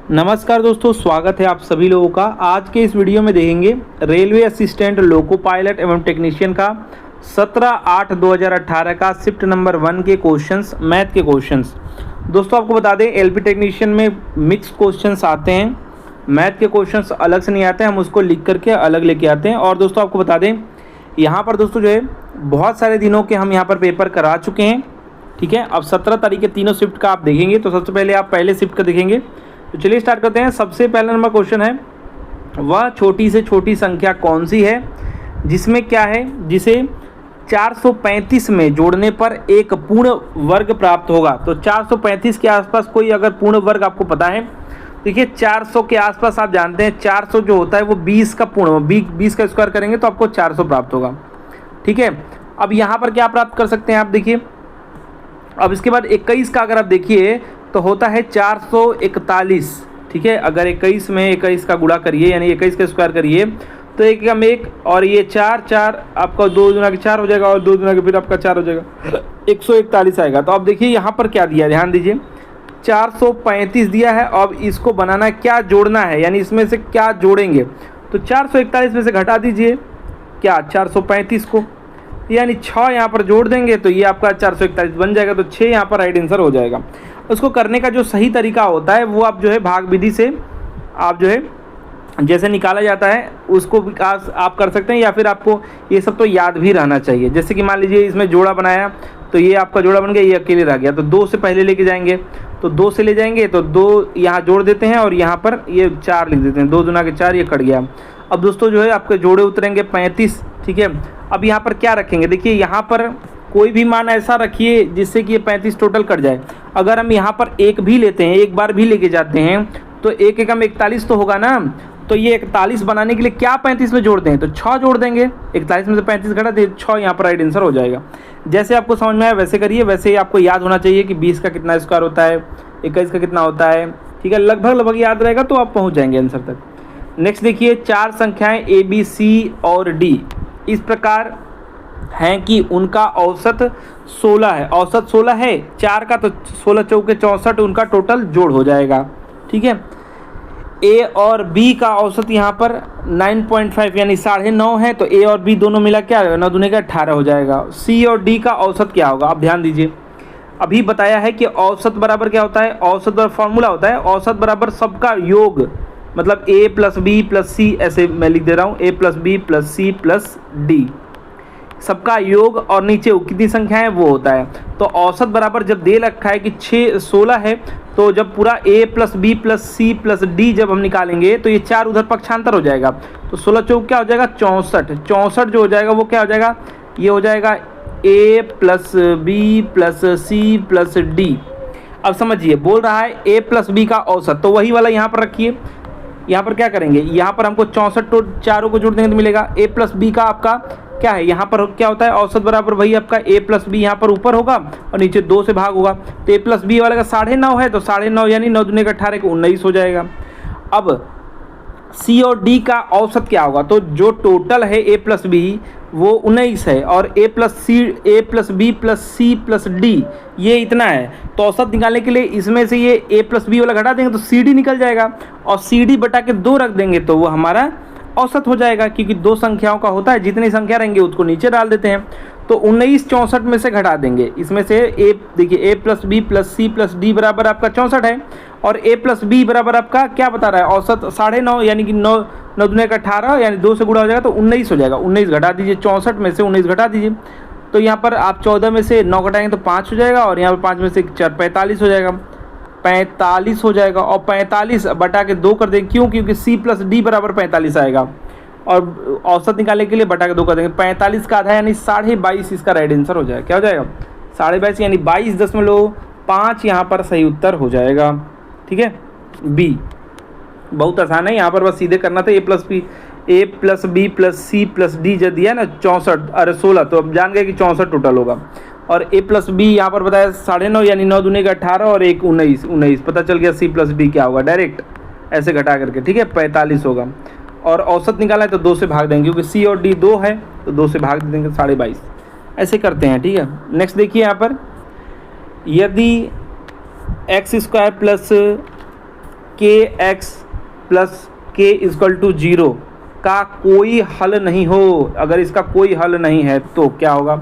नमस्कार दोस्तों, स्वागत है आप सभी लोगों का। आज के इस वीडियो में देखेंगे रेलवे असिस्टेंट, लोको पायलट एवं टेक्नीशियन का 17/8/2018 का शिफ्ट नंबर 1 के क्वेश्चंस, मैथ के क्वेश्चंस। दोस्तों आपको बता दें, एलपी टेक्नीशियन में मिक्स क्वेश्चंस आते हैं, मैथ के क्वेश्चंस अलग से नहीं आते हैं, हम उसको लिख करके अलग लेके आते हैं। और दोस्तों आपको बता दें, यहाँ पर दोस्तों जो है बहुत सारे दिनों के हम यहाँ पर पेपर करा चुके हैं, ठीक है। अब 17 तारीख के तीनों शिफ्ट का आप देखेंगे, तो सबसे पहले आप पहले शिफ्ट का देखेंगे। तो चलिए स्टार्ट करते हैं। सबसे पहला नंबर क्वेश्चन है, वह छोटी से छोटी संख्या कौन सी है जिसमें क्या है, जिसे 435 में जोड़ने पर एक पूर्ण वर्ग प्राप्त होगा। तो 435 के आसपास कोई अगर पूर्ण वर्ग आपको पता है, देखिए 400 के आसपास आप जानते हैं 400 जो होता है वो 20 का पूर्ण, 20 का स्क्वायर करेंगे तो आपको 400 प्राप्त होगा, ठीक है। अब यहाँ पर क्या प्राप्त कर सकते हैं आप देखिए। अब इसके बाद 21 का अगर आप देखिए तो होता है 441, ठीक है। अगर 21 में 21 का गुणा करिए, यानी 21 का स्क्वायर करिए, तो एक कम एक और ये 4 आपका 2 गुना के 4 हो जाएगा, और 2 गुना के फिर आपका 4 हो जाएगा, 141 आएगा। तो अब देखिए यहाँ पर क्या दिया, ध्यान दीजिए, 435 दिया है। अब इसको बनाना, क्या जोड़ना है, यानी इसमें से क्या जोड़ेंगे। तो 441 में से घटा दीजिए क्या, 435 को, यानी 6 यहाँ पर जोड़ देंगे तो ये आपका 441 बन जाएगा। तो 6 यहाँ पर राइट आंसर हो जाएगा। उसको करने का जो सही तरीका होता है वो आप जो है भाग विधि से आप जो है जैसे निकाला जाता है उसको विकास आप कर सकते हैं, या फिर आपको ये सब तो याद भी रहना चाहिए। जैसे कि मान लीजिए इसमें जोड़ा बनाया तो ये आपका जोड़ा बन गया, ये अकेले रह गया, तो 2 से पहले लेके जाएंगे, तो 2 से ले जाएंगे तो 2 यहाँ जोड़ देते हैं और यहाँ पर ये 4 लिख देते हैं, 2 दुना के 4, ये कट गया। अब दोस्तों जो है आपके जोड़े उतरेंगे 35, ठीक है। अब यहाँ पर क्या रखेंगे, देखिए यहाँ पर कोई भी मान ऐसा रखिए जिससे कि ये 35 टोटल कट जाए। अगर हम यहाँ पर 1 भी लेते हैं, एक बार भी लेके जाते हैं, तो 1 एकम 41 तो होगा ना। तो ये 41 बनाने के लिए क्या 35 में जोड़ दें, तो 6 जोड़ देंगे, 41 में से 35 घटा दे 6, यहाँ पर राइट आंसर हो जाएगा। जैसे आपको समझ में आया वैसे करिए। वैसे ही आपको याद होना चाहिए कि 20 का कितना स्क्वायर होता है, 21 का कितना होता है, ठीक है। लगभग याद रहेगा तो आप पहुँच जाएंगे आंसर तक। नेक्स्ट देखिए, 4 संख्याएँ A, B, C और D इस प्रकार हैं कि उनका औसत 16 है। औसत 16 है, 4 का तो 16 चौके 64 उनका टोटल जोड़ हो जाएगा, ठीक है। A और B का औसत यहाँ पर 9.5 यानी 9.5 है, तो A और B दोनों मिला क्या, 9 दूने का 18 हो जाएगा। C और D का औसत क्या होगा, आप ध्यान दीजिए। अभी बताया है कि औसत बराबर क्या होता है, औसत बराबर फॉर्मूला होता है औसत बराबर सबका योग, मतलब A + B + C, ऐसे मैं लिख दे रहा हूँ, A + B + C + D, सबका योग और नीचे कितनी संख्या है वो होता है। तो औसत बराबर जब दे रखा है कि 16 है, तो जब पूरा A + B + C + D जब हम निकालेंगे तो ये 4 उधर पक्षांतर हो जाएगा, तो 16 चौक क्या हो जाएगा, 64। 64 जो हो जाएगा वो क्या हो जाएगा, ये हो जाएगा A + B + C + D। अब समझिए, बोल रहा है A + B का औसत, तो वही वाला यहाँ पर रखिए। यहाँ पर क्या करेंगे, यहाँ पर हमको 64 चारों को जोड़ देंगे तो मिलेगा A + B का आपका क्या है, यहाँ पर क्या होता है औसत बराबर वही आपका A + B यहाँ पर ऊपर होगा और नीचे 2 से भाग होगा। तो A + B वाले का 9.5 है, तो 9.5 यानी 9 दूने का 18 को 19 हो जाएगा। अब C और D का औसत क्या होगा, तो जो टोटल है A + B वो 19 है, और A + B + C + D ये इतना है। तो औसत निकालने के लिए इसमें से ये A + B वाला घटा देंगे तो CD निकल जाएगा, और CD बटा के 2 रख देंगे तो वो हमारा औसत हो जाएगा, क्योंकि 2 संख्याओं का होता है, जितनी संख्या रहेंगे उसको नीचे डाल देते हैं। तो 19 64 में से घटा देंगे, इसमें से देखिए A + B + C + D बराबर आपका 64 है, और A + B बराबर आपका क्या बता रहा है, औसत 9.5 यानी कि 9 दूने का 18 यानी 2 से गुणा हो जाएगा तो 19 हो जाएगा। 19 घटा दीजिए, 64 में से 19 घटा दीजिए, तो यहाँ पर आप 14 में से 9 घटाएंगे तो 5 हो जाएगा, और यहाँ पर 5 में से 4 45 हो जाएगा, 45 हो जाएगा। और 45 बटा के 2 कर देंगे, क्यों, क्योंकि C + D बराबर 45 आएगा, और औसत निकालने के लिए बटा के 2 कर देंगे। 45 का आधा यानी 22.5 इसका राइट आंसर हो जाएगा। क्या हो जाएगा, 22.5 यानी 22.5 यहाँ पर सही उत्तर हो जाएगा, ठीक है। B बहुत आसान है, यहाँ पर बस सीधे करना था। A + B + C + D जो दिया ना 64, अरे 16, तो अब जान गए कि 64 टोटल होगा। और A + B यहाँ पर बताया 9.5 यानी 9 दूने का 18 और 1 19 पता चल गया। C + D क्या होगा, डायरेक्ट ऐसे घटा करके, ठीक है, 45 होगा। और औसत निकाला है तो 2 से भाग देंगे, क्योंकि C और D 2 है तो 2 से भाग देंगे, 22.5 ऐसे करते हैं, ठीक है। नेक्स्ट देखिए यहाँ पर, यदि x² + के एक्स प्लस के इक्वल टू 0 का कोई हल नहीं हो, अगर इसका कोई हल नहीं है तो क्या होगा,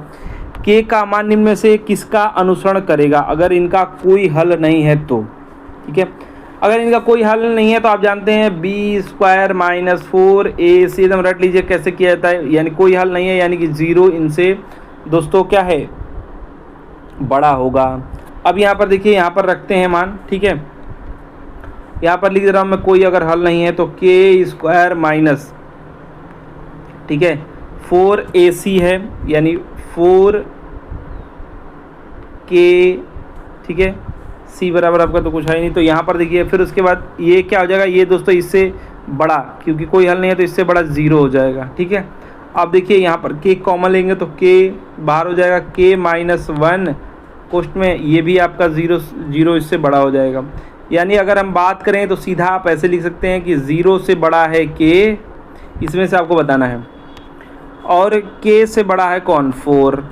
के का मान निम्न में से किसका अनुसरण करेगा, अगर इनका कोई हल नहीं है तो, ठीक है। अगर इनका कोई हल नहीं है तो आप जानते हैं बी स्क्वायर माइनस 4ac एकदम रट लीजिए कैसे किया जाता है, यानी कोई हल नहीं है यानी कि 0 इनसे दोस्तों क्या है, बड़ा होगा। अब यहाँ पर देखिए, यहाँ पर रखते हैं मान, ठीक है, यहाँ पर लिख दे रहा हूँ मैं, कोई अगर हल नहीं है तो के स्क्वायर माइनस, ठीक है, 4ac है यानी 4k, ठीक है, c बराबर आपका तो कुछ है ही नहीं, तो यहाँ पर देखिए फिर उसके बाद ये क्या हो जाएगा, ये दोस्तों इससे बड़ा, क्योंकि कोई हल नहीं है तो इससे बड़ा 0 हो जाएगा, ठीक है। अब देखिए यहाँ पर k कॉमन लेंगे तो k बाहर हो जाएगा, k माइनस 1 कोष्ठ में, ये भी आपका 0 इससे बड़ा हो जाएगा। यानी अगर हम बात करें तो सीधा आप ऐसे लिख सकते हैं कि 0 से बड़ा है k, इसमें से आपको बताना है, और k से बड़ा है कौन, 4।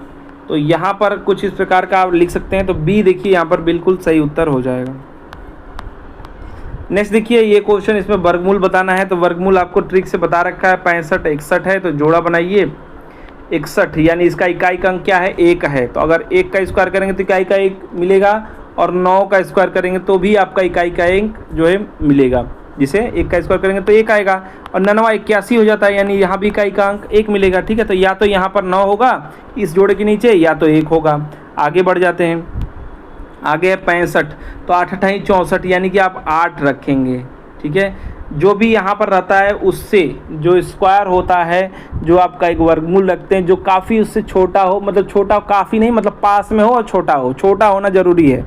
तो यहाँ पर कुछ इस प्रकार का आप लिख सकते हैं, तो b देखिए यहाँ पर बिल्कुल सही उत्तर हो जाएगा। नेक्स्ट देखिए ये क्वेश्चन, इसमें वर्गमूल बताना है, तो वर्गमूल आपको ट्रिक से बता रखा है, 65 61 है तो जोड़ा बनाइए 61, यानी इसका इकाई का अंक क्या है, 1 है, तो अगर 1 का स्क्वायर करेंगे तो इकाई का 1 मिलेगा, और 9 का स्क्वायर करेंगे तो भी आपका इकाई का 1 जो है मिलेगा, जिसे 1 का स्क्वायर करेंगे तो 1 आएगा, और 9 81 हो जाता है, यानी यहाँ भी इकाई का अंक 1 मिलेगा, ठीक है। तो या तो यहाँ पर 9 होगा इस जोड़े के नीचे, या तो 1 होगा। आगे बढ़ जाते हैं, आगे है 65, तो 8 8 64, यानी कि आप 8 रखेंगे, ठीक है। जो भी यहाँ पर रहता है उससे जो स्क्वायर होता है, जो आपका एक वर्गमूल रखते हैं जो काफ़ी उससे छोटा हो, मतलब छोटा काफ़ी नहीं, मतलब पास में हो और छोटा हो, छोटा होना ज़रूरी है।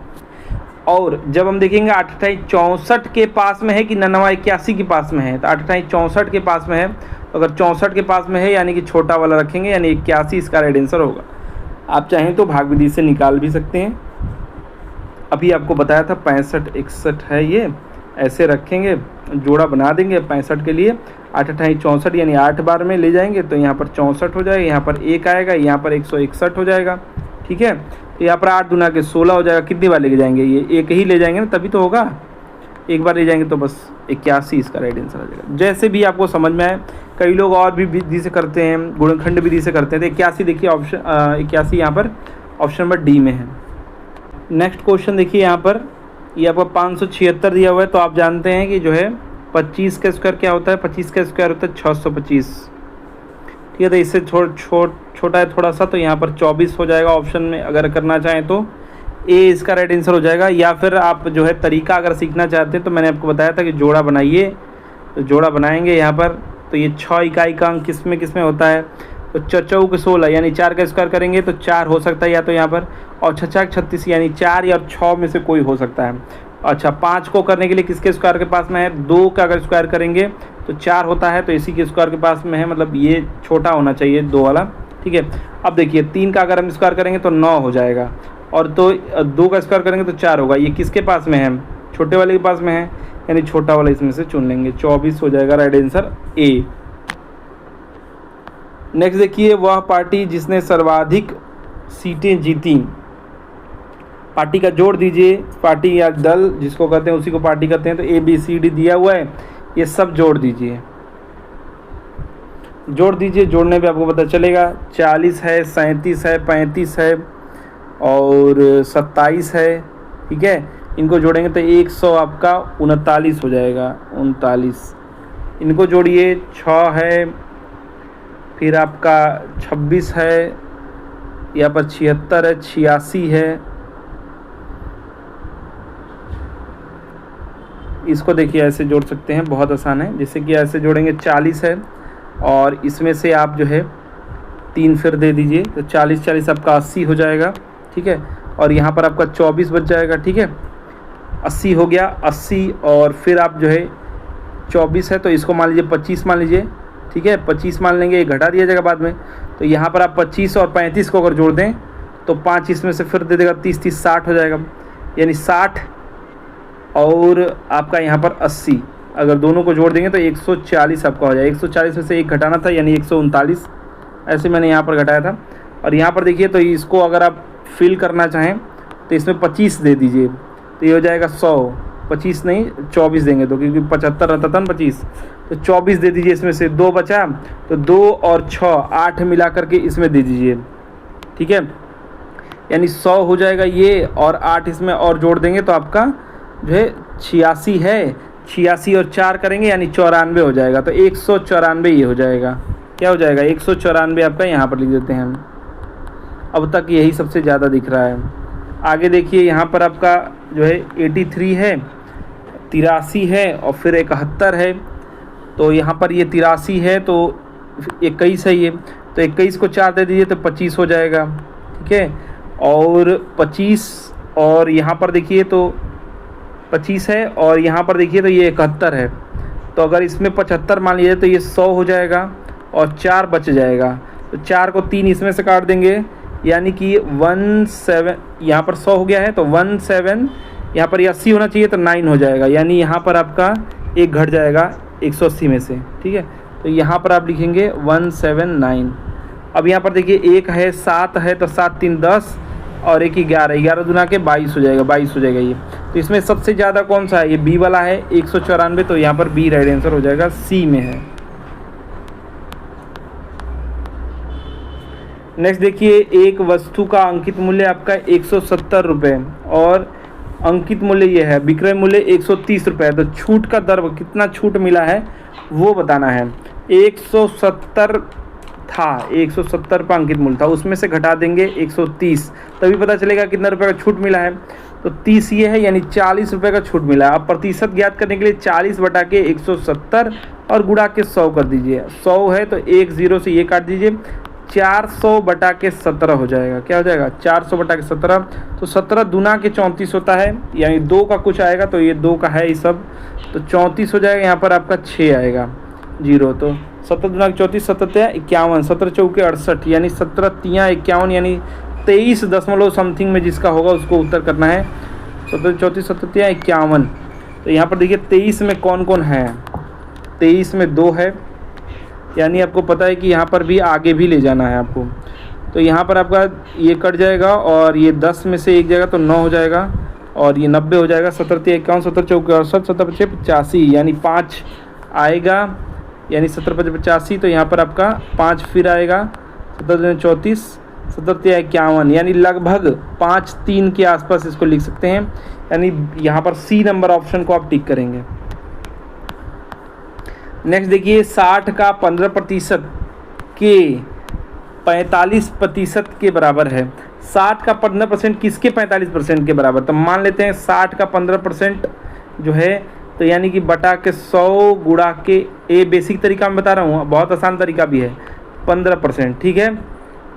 और जब हम देखेंगे 8 8 64 के पास में है कि 9 81 के पास में है, तो 8 8 64 के पास में है, तो अगर 64 के पास में है यानी कि छोटा वाला रखेंगे, यानी 81 इसका राइट आंसर होगा। आप चाहें तो भाग विधि से निकाल भी सकते हैं, अभी आपको बताया था 65 61 है, ये ऐसे रखेंगे, जोड़ा बना देंगे 65 के लिए, 8 8 64 यानी 8 बार में ले जाएंगे तो यहाँ पर 64 हो जाएगा, यहाँ पर 1 आएगा, यहाँ पर 161 हो जाएगा, ठीक है। तो यहाँ पर 8 दूना के 16 हो जाएगा, कितनी बार लेके जाएंगे, ये एक ही ले जाएंगे ना, तभी तो होगा, एक बार ले जाएंगे तो बस 81 इसका राइट आंसर आ जाएगा। जैसे भी आपको समझ में आए, कई लोग और भी विधि से करते हैं, गुणनखंड विधि से करते हैं, तो 81 देखिए ऑप्शन 81 यहाँ पर ऑप्शन नंबर डी में है। नेक्स्ट क्वेश्चन देखिए यहाँ पर, ये आपको 576 दिया हुआ है, तो आप जानते हैं कि जो है 25 का स्क्वायर क्या होता है, 25 का स्क्वायर होता है 625, ठीक है। तो इससे छोटा है थोड़ा सा, तो यहाँ पर 24 हो जाएगा ऑप्शन में, अगर करना चाहें तो ए इसका राइट आंसर हो जाएगा। या फिर आप जो है तरीका अगर सीखना चाहते हैं तो मैंने आपको बताया था कि जोड़ा बनाइए, तो जोड़ा बनाएंगे यहाँ पर, तो ये 6 इकाई का अंक किस में होता है, तो 4 के 16 यानी 4 का स्क्वायर करेंगे तो 4 हो सकता है या तो यहाँ पर, और 6 36 यानी 4 या 6 में से कोई हो सकता है। अच्छा 5 को करने के लिए किसके स्क्वायर के पास में है, 2 का अगर स्क्वायर करेंगे तो 4 होता है, तो इसी के स्क्वायर के पास में है, मतलब ये छोटा होना चाहिए 2 वाला, ठीक है। अब देखिए 3 का अगर हम स्क्वायर करेंगे तो 9 हो जाएगा, और तो 2 का स्क्वायर करेंगे तो 4 होगा, ये किसके पास में है, छोटे वाले के पास में है, यानी छोटा वाला इसमें से चुन लेंगे, 24 हो जाएगा राइट आंसर ए। नेक्स्ट देखिए, वह पार्टी जिसने सर्वाधिक सीटें जीती, पार्टी का जोड़ दीजिए, पार्टी या दल जिसको कहते हैं उसी को पार्टी कहते हैं, तो ए बी सी डी दिया हुआ है, ये सब जोड़ दीजिए, जोड़ने पे आपको पता चलेगा 40 है, 37 है, 35 है और 27 है, ठीक है। इनको जोड़ेंगे तो 100 आपका 39 हो जाएगा, 39। इनको जोड़िए, 6 है, फिर आपका 26 है, यहाँ पर 76 है, 86 है, इसको देखिए ऐसे जोड़ सकते हैं, बहुत आसान है, जैसे कि ऐसे जोड़ेंगे 40 है, और इसमें से आप जो है 3 फिर दे दीजिए, तो 40 40 आपका 80 हो जाएगा, ठीक है। और यहाँ पर आपका 24 बच जाएगा, ठीक है, 80 हो गया, 80 और फिर आप जो है 24 है तो इसको मान लीजिए 25 मान लीजिए, ठीक है, 25 मान लेंगे, ये घटा दिया जाएगा बाद में, तो यहाँ पर आप 25 और 35 को अगर जोड़ दें तो 5 इसमें से फिर दे देगा, 30 30 60 हो जाएगा, यानी 60 और आपका यहाँ पर 80, अगर दोनों को जोड़ देंगे तो 140 आपका हो जाएगा। 140 में से एक घटाना था यानी 139, ऐसे मैंने यहाँ पर घटाया था। और यहाँ पर देखिए, तो इसको अगर आप फिल करना चाहें तो इसमें 25 दे दीजिए, तो ये हो जाएगा 100, 25 नहीं 24 देंगे, तो क्योंकि 75 रहता था ना 25, तो 24 दे दीजिए। इसमें से 2 बचा, तो 2 और 6 8 मिला करके इसमें दे दीजिए, ठीक है। यानी 100 हो जाएगा ये, और 8 इसमें और जोड़ देंगे तो आपका जो है 86 है। 86 और 4 करेंगे यानी 94 हो जाएगा। तो 194 ये हो जाएगा। क्या हो जाएगा? 194 आपका यहाँ पर लिख देते हैं हम। अब तक यही सबसे ज़्यादा दिख रहा है। आगे देखिए, यहाँ पर आपका जो है 83 है, 83 है और फिर 71 है। तो यहाँ पर ये 83 है तो 21 है ये, तो 21 को 4 दे दीजिए तो 25 हो जाएगा, ठीक है। और 25 और यहाँ पर देखिए तो 25 है, और यहाँ पर देखिए तो ये 71 है। तो अगर इसमें 75 मान लीजिए तो ये 100 हो जाएगा और 4 बच जाएगा। तो 4 को 3 इसमें से काट देंगे, यानी कि 17, यहाँ पर 100 हो गया है तो 17, यहाँ पर 80 होना चाहिए तो 9 हो जाएगा। यानी यहाँ पर आपका एक घट जाएगा 180 में से, ठीक है। तो यहाँ पर आप लिखेंगे 179। अब यहाँ पर देखिए 1 है, 7 है, तो 7 3 10 और 1 11, 11 दूना के 22 हो जाएगा, 22 हो जाएगा ये। तो इसमें सबसे ज़्यादा कौन सा है? ये बी वाला है 194। तो यहाँ पर बी राइट आंसर हो जाएगा, सी में है। नेक्स्ट देखिए, एक वस्तु का अंकित मूल्य आपका 170 रुपये और अंकित मूल्य ये है, विक्रय मूल्य 130 रुपये। तो छूट का दर कितना छूट मिला है वो बताना है। 170 था, 170 रुपये अंकित मूल्य था, उसमें से घटा देंगे 130, तभी पता चलेगा कितना रुपये का छूट मिला है। तो 30 ये है, यानी 40 रुपये का छूट मिला। अब प्रतिशत ज्ञात करने के लिए 40 बटा के 170 और गुणा के 100 कर दीजिए। 100 है तो 1 0 से ये काट दीजिए, 400 बटा के 17 हो जाएगा। क्या हो जाएगा? 400 बटा के 17। तो 17 दूना के 34 होता है, यानी 2 का कुछ आएगा, तो ये 2 का है ये सब, तो 34 हो जाएगा। यहाँ पर आपका 6 आएगा 0। तो 17 दूना के 34, 17 51, 17 चौके 68, यानी 17 3 51, यानी 23 दशमलव समथिंग में जिसका होगा उसको उत्तर करना है। 17 34 17 51। तो यहाँ पर देखिए 23 में कौन कौन है? 23 में 2 है, यानी आपको पता है कि यहाँ पर भी आगे भी ले जाना है आपको। तो यहाँ पर आपका ये कट जाएगा और ये 10 में से 1 जाएगा तो 9 हो जाएगा और ये 90 हो जाएगा। 17 51, 17 चौके 68, 17 5 85, यानी 5 आएगा, यानी 17 5 85। तो यहाँ पर आपका 5 फिर आएगा, 17 34, 17 51, यानी लगभग 5 3 के आसपास इसको लिख सकते हैं। यानी यहाँ पर सी नंबर ऑप्शन को आप टिक करेंगे। नेक्स्ट देखिए, 60 का 15% के 45% के बराबर है। 60 का 15% किसके 45% के बराबर? तो मान लेते हैं 60 का 15% जो है, तो यानी कि बटा के 100 गुणा के, ये बेसिक तरीका मैं बता रहा हूँ, बहुत आसान तरीका भी है। 15%, ठीक है,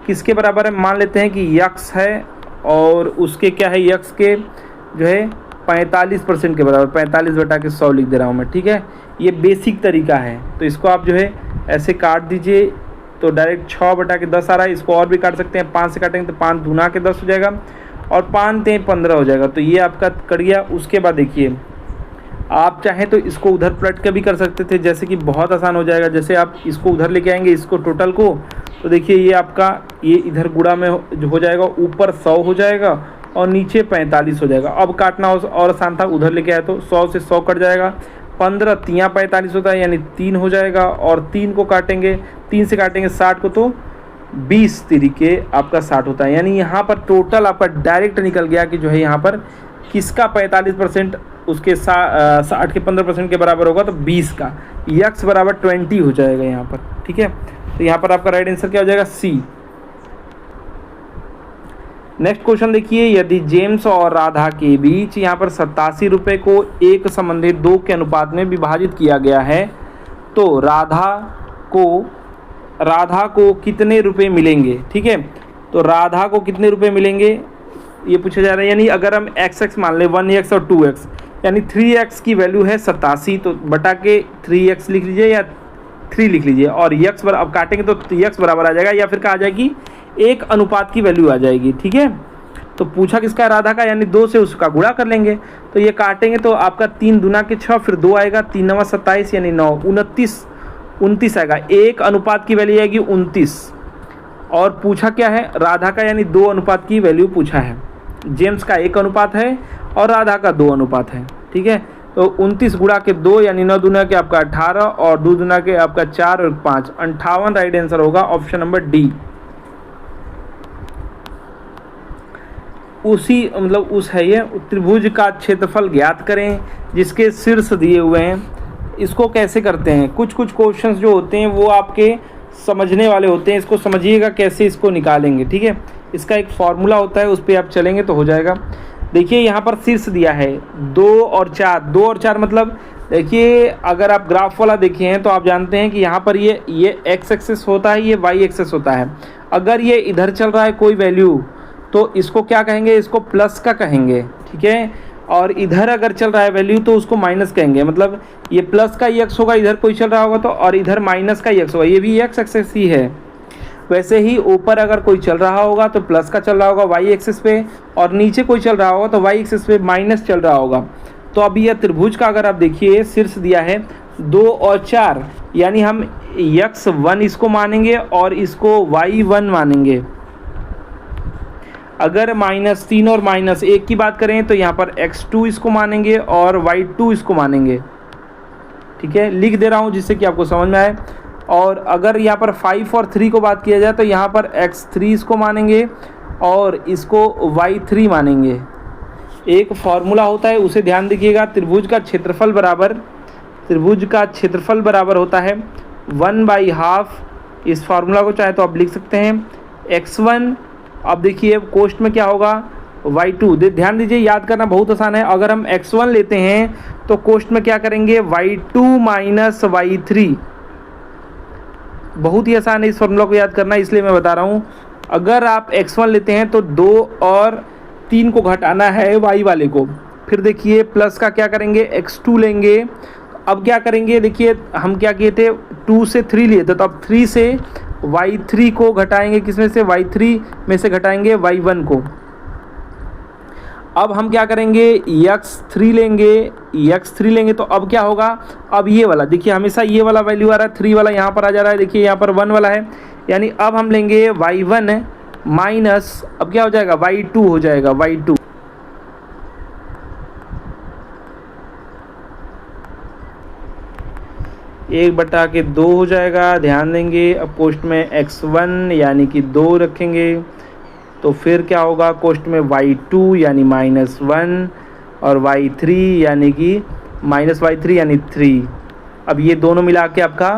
किसके बराबर है? मान लेते हैं कि यक्स है और उसके क्या है, यक्स के जो है 45% के बराबर, 45 बटा के 100 लिख दे रहा हूँ मैं, ठीक है। ये बेसिक तरीका है, तो इसको आप जो है ऐसे काट दीजिए, तो डायरेक्ट 6 बटा के 10 आ रहा है। इसको और भी काट सकते हैं, 5 से काटेंगे तो 5 दूना के 10 हो जाएगा और 5 3 15 हो जाएगा। तो ये आपका कट गया। उसके बाद देखिए, आप चाहें तो इसको उधर पलट के भी कर सकते थे, जैसे कि बहुत आसान हो जाएगा। जैसे आप इसको उधर लेके आएंगे, इसको टोटल को, तो देखिए ये आपका ये इधर गुणा में हो जाएगा, ऊपर 100 हो जाएगा और नीचे 45 हो जाएगा। अब काटना और आसान था, उधर लेके आए तो 100 से 100 कट जाएगा, 15 3 45 होता है, यानी 3 हो जाएगा और 3 को काटेंगे, 3 से काटेंगे 60 को तो 20 तरीके आपका 60 होता है। यानी यहाँ पर टोटल आपका डायरेक्ट निकल गया कि जो है यहाँ पर किसका 45% उसके 60 के 15% के बराबर होगा, तो 20 का, यक्स बराबर 20 हो जाएगा यहाँ पर, ठीक है। तो यहाँ पर आपका राइट आंसर क्या हो जाएगा? सी। नेक्स्ट क्वेश्चन देखिए, यदि जेम्स और राधा के बीच यहाँ पर 87 रुपये को एक संबंधित 2 के अनुपात में विभाजित किया गया है, तो राधा को कितने रुपए मिलेंगे? ठीक है, तो राधा को कितने रुपए मिलेंगे ये पूछा जा रहा है। यानी अगर हम x मान लें, 1x और 2x, यानी 3x की वैल्यू है 87, तो बटा के 3x लिख लीजिए या 3 लिख लीजिए, और x बराबर, अब काटेंगे तो x बराबर आ जाएगा, या फिर कहा जाएगी 1 अनुपात की वैल्यू आ जाएगी, ठीक है। तो पूछा किसका? राधा का, यानी 2 से उसका गुणा कर लेंगे। तो ये काटेंगे तो आपका 3 दूना के 6, फिर 2 आएगा, 3 9 27, यानी 9 29 आएगा। 1 अनुपात की वैल्यू आएगी 29। और पूछा क्या है? राधा का, यानी 2 अनुपात की वैल्यू पूछा है। जेम्स का 1 अनुपात है और राधा का 2 अनुपात है। ठीक है। तो 29 गुणा के 2 यानी 9 दूना के आपका 18 और 2 दूना के आपका 4 और 5 58 राइट आंसर होगा ऑप्शन नंबर डी। उस है ये त्रिभुज का क्षेत्रफल ज्ञात करें जिसके शीर्ष दिए हुए हैं। इसको कैसे करते हैं, कुछ क्वेश्चंस जो होते हैं वो आपके समझने वाले होते हैं, इसको समझिएगा कैसे इसको निकालेंगे, ठीक है। इसका एक फॉर्मूला होता है, उस पर आप चलेंगे तो हो जाएगा। देखिए यहाँ पर शीर्ष दिया है 2 और 4, 2 और 4 मतलब देखिए अगर आप ग्राफ वाला देखे हैं तो आप जानते हैं कि यहाँ पर ये एक्स एक्सेस होता है, ये वाई एक्सेस होता है। अगर ये इधर चल रहा है कोई वैल्यू तो इसको क्या कहेंगे, इसको प्लस का कहेंगे, ठीक है। और इधर अगर चल रहा है वैल्यू तो उसको माइनस कहेंगे, मतलब ये प्लस का ही एक्स होगा, इधर कोई चल रहा होगा तो, और इधर माइनस का ही एक्स होगा, ये भी एक्स एक्सेस ही है। वैसे ही ऊपर अगर कोई चल रहा होगा तो प्लस का चल रहा होगा वाई एक्सिस पे, और नीचे कोई चल रहा होगा तो वाई एक्सिस पे माइनस चल रहा होगा। तो अभी यह त्रिभुज का अगर आप देखिए शीर्ष दिया है 2 और 4, यानी हम x1 इसको मानेंगे और इसको y1 मानेंगे। अगर -3 और -1 की बात करें तो यहाँ पर x2 इसको मानेंगे और y2 इसको मानेंगे, ठीक है। लिख दे रहा हूँ जिससे कि आपको समझ में आए। और अगर यहाँ पर 5 और 3 को बात किया जाए तो यहाँ पर x3 इसको मानेंगे और इसको y3 मानेंगे। एक फॉर्मूला होता है उसे ध्यान दीजिएगा, त्रिभुज का क्षेत्रफल बराबर होता है 1/2। इस फार्मूला को चाहे तो आप लिख सकते हैं x1। अब देखिए कोष्ठ में क्या होगा y2, ध्यान दीजिए, याद करना बहुत आसान है। अगर हम x1 लेते हैं तो कोष्ठ में क्या करेंगे y2 माइनस y3। बहुत ही आसान है इस फॉर्मूला को याद करना, इसलिए मैं बता रहा हूँ। अगर आप x1 लेते हैं तो 2 और 3 को घटाना है y वाले को, फिर देखिए प्लस का क्या करेंगे x2 लेंगे। अब क्या करेंगे, देखिए हम क्या किए थे 2 से 3 लिए थे, तो अब 3 से y3 को घटाएंगे, किसमें से y3 में से घटाएंगे y1 को। अब हम क्या करेंगे x3 लेंगे तो अब क्या होगा, अब ये वाला देखिए हमेशा ये वाला वैल्यू आ रहा है, 3 वाला यहाँ पर आ जा रहा है, देखिए यहाँ पर 1 वाला है, यानी अब हम लेंगे y1 माइनस, अब क्या हो जाएगा y2 हो जाएगा, y2। एक बटा के 2 हो जाएगा, ध्यान देंगे। अब कोष्ठ में x1 यानी कि 2 रखेंगे तो फिर क्या होगा, कोष्ठ में y2 यानी -1 और y3 यानी कि -y3 यानी 3। अब ये दोनों मिला के आपका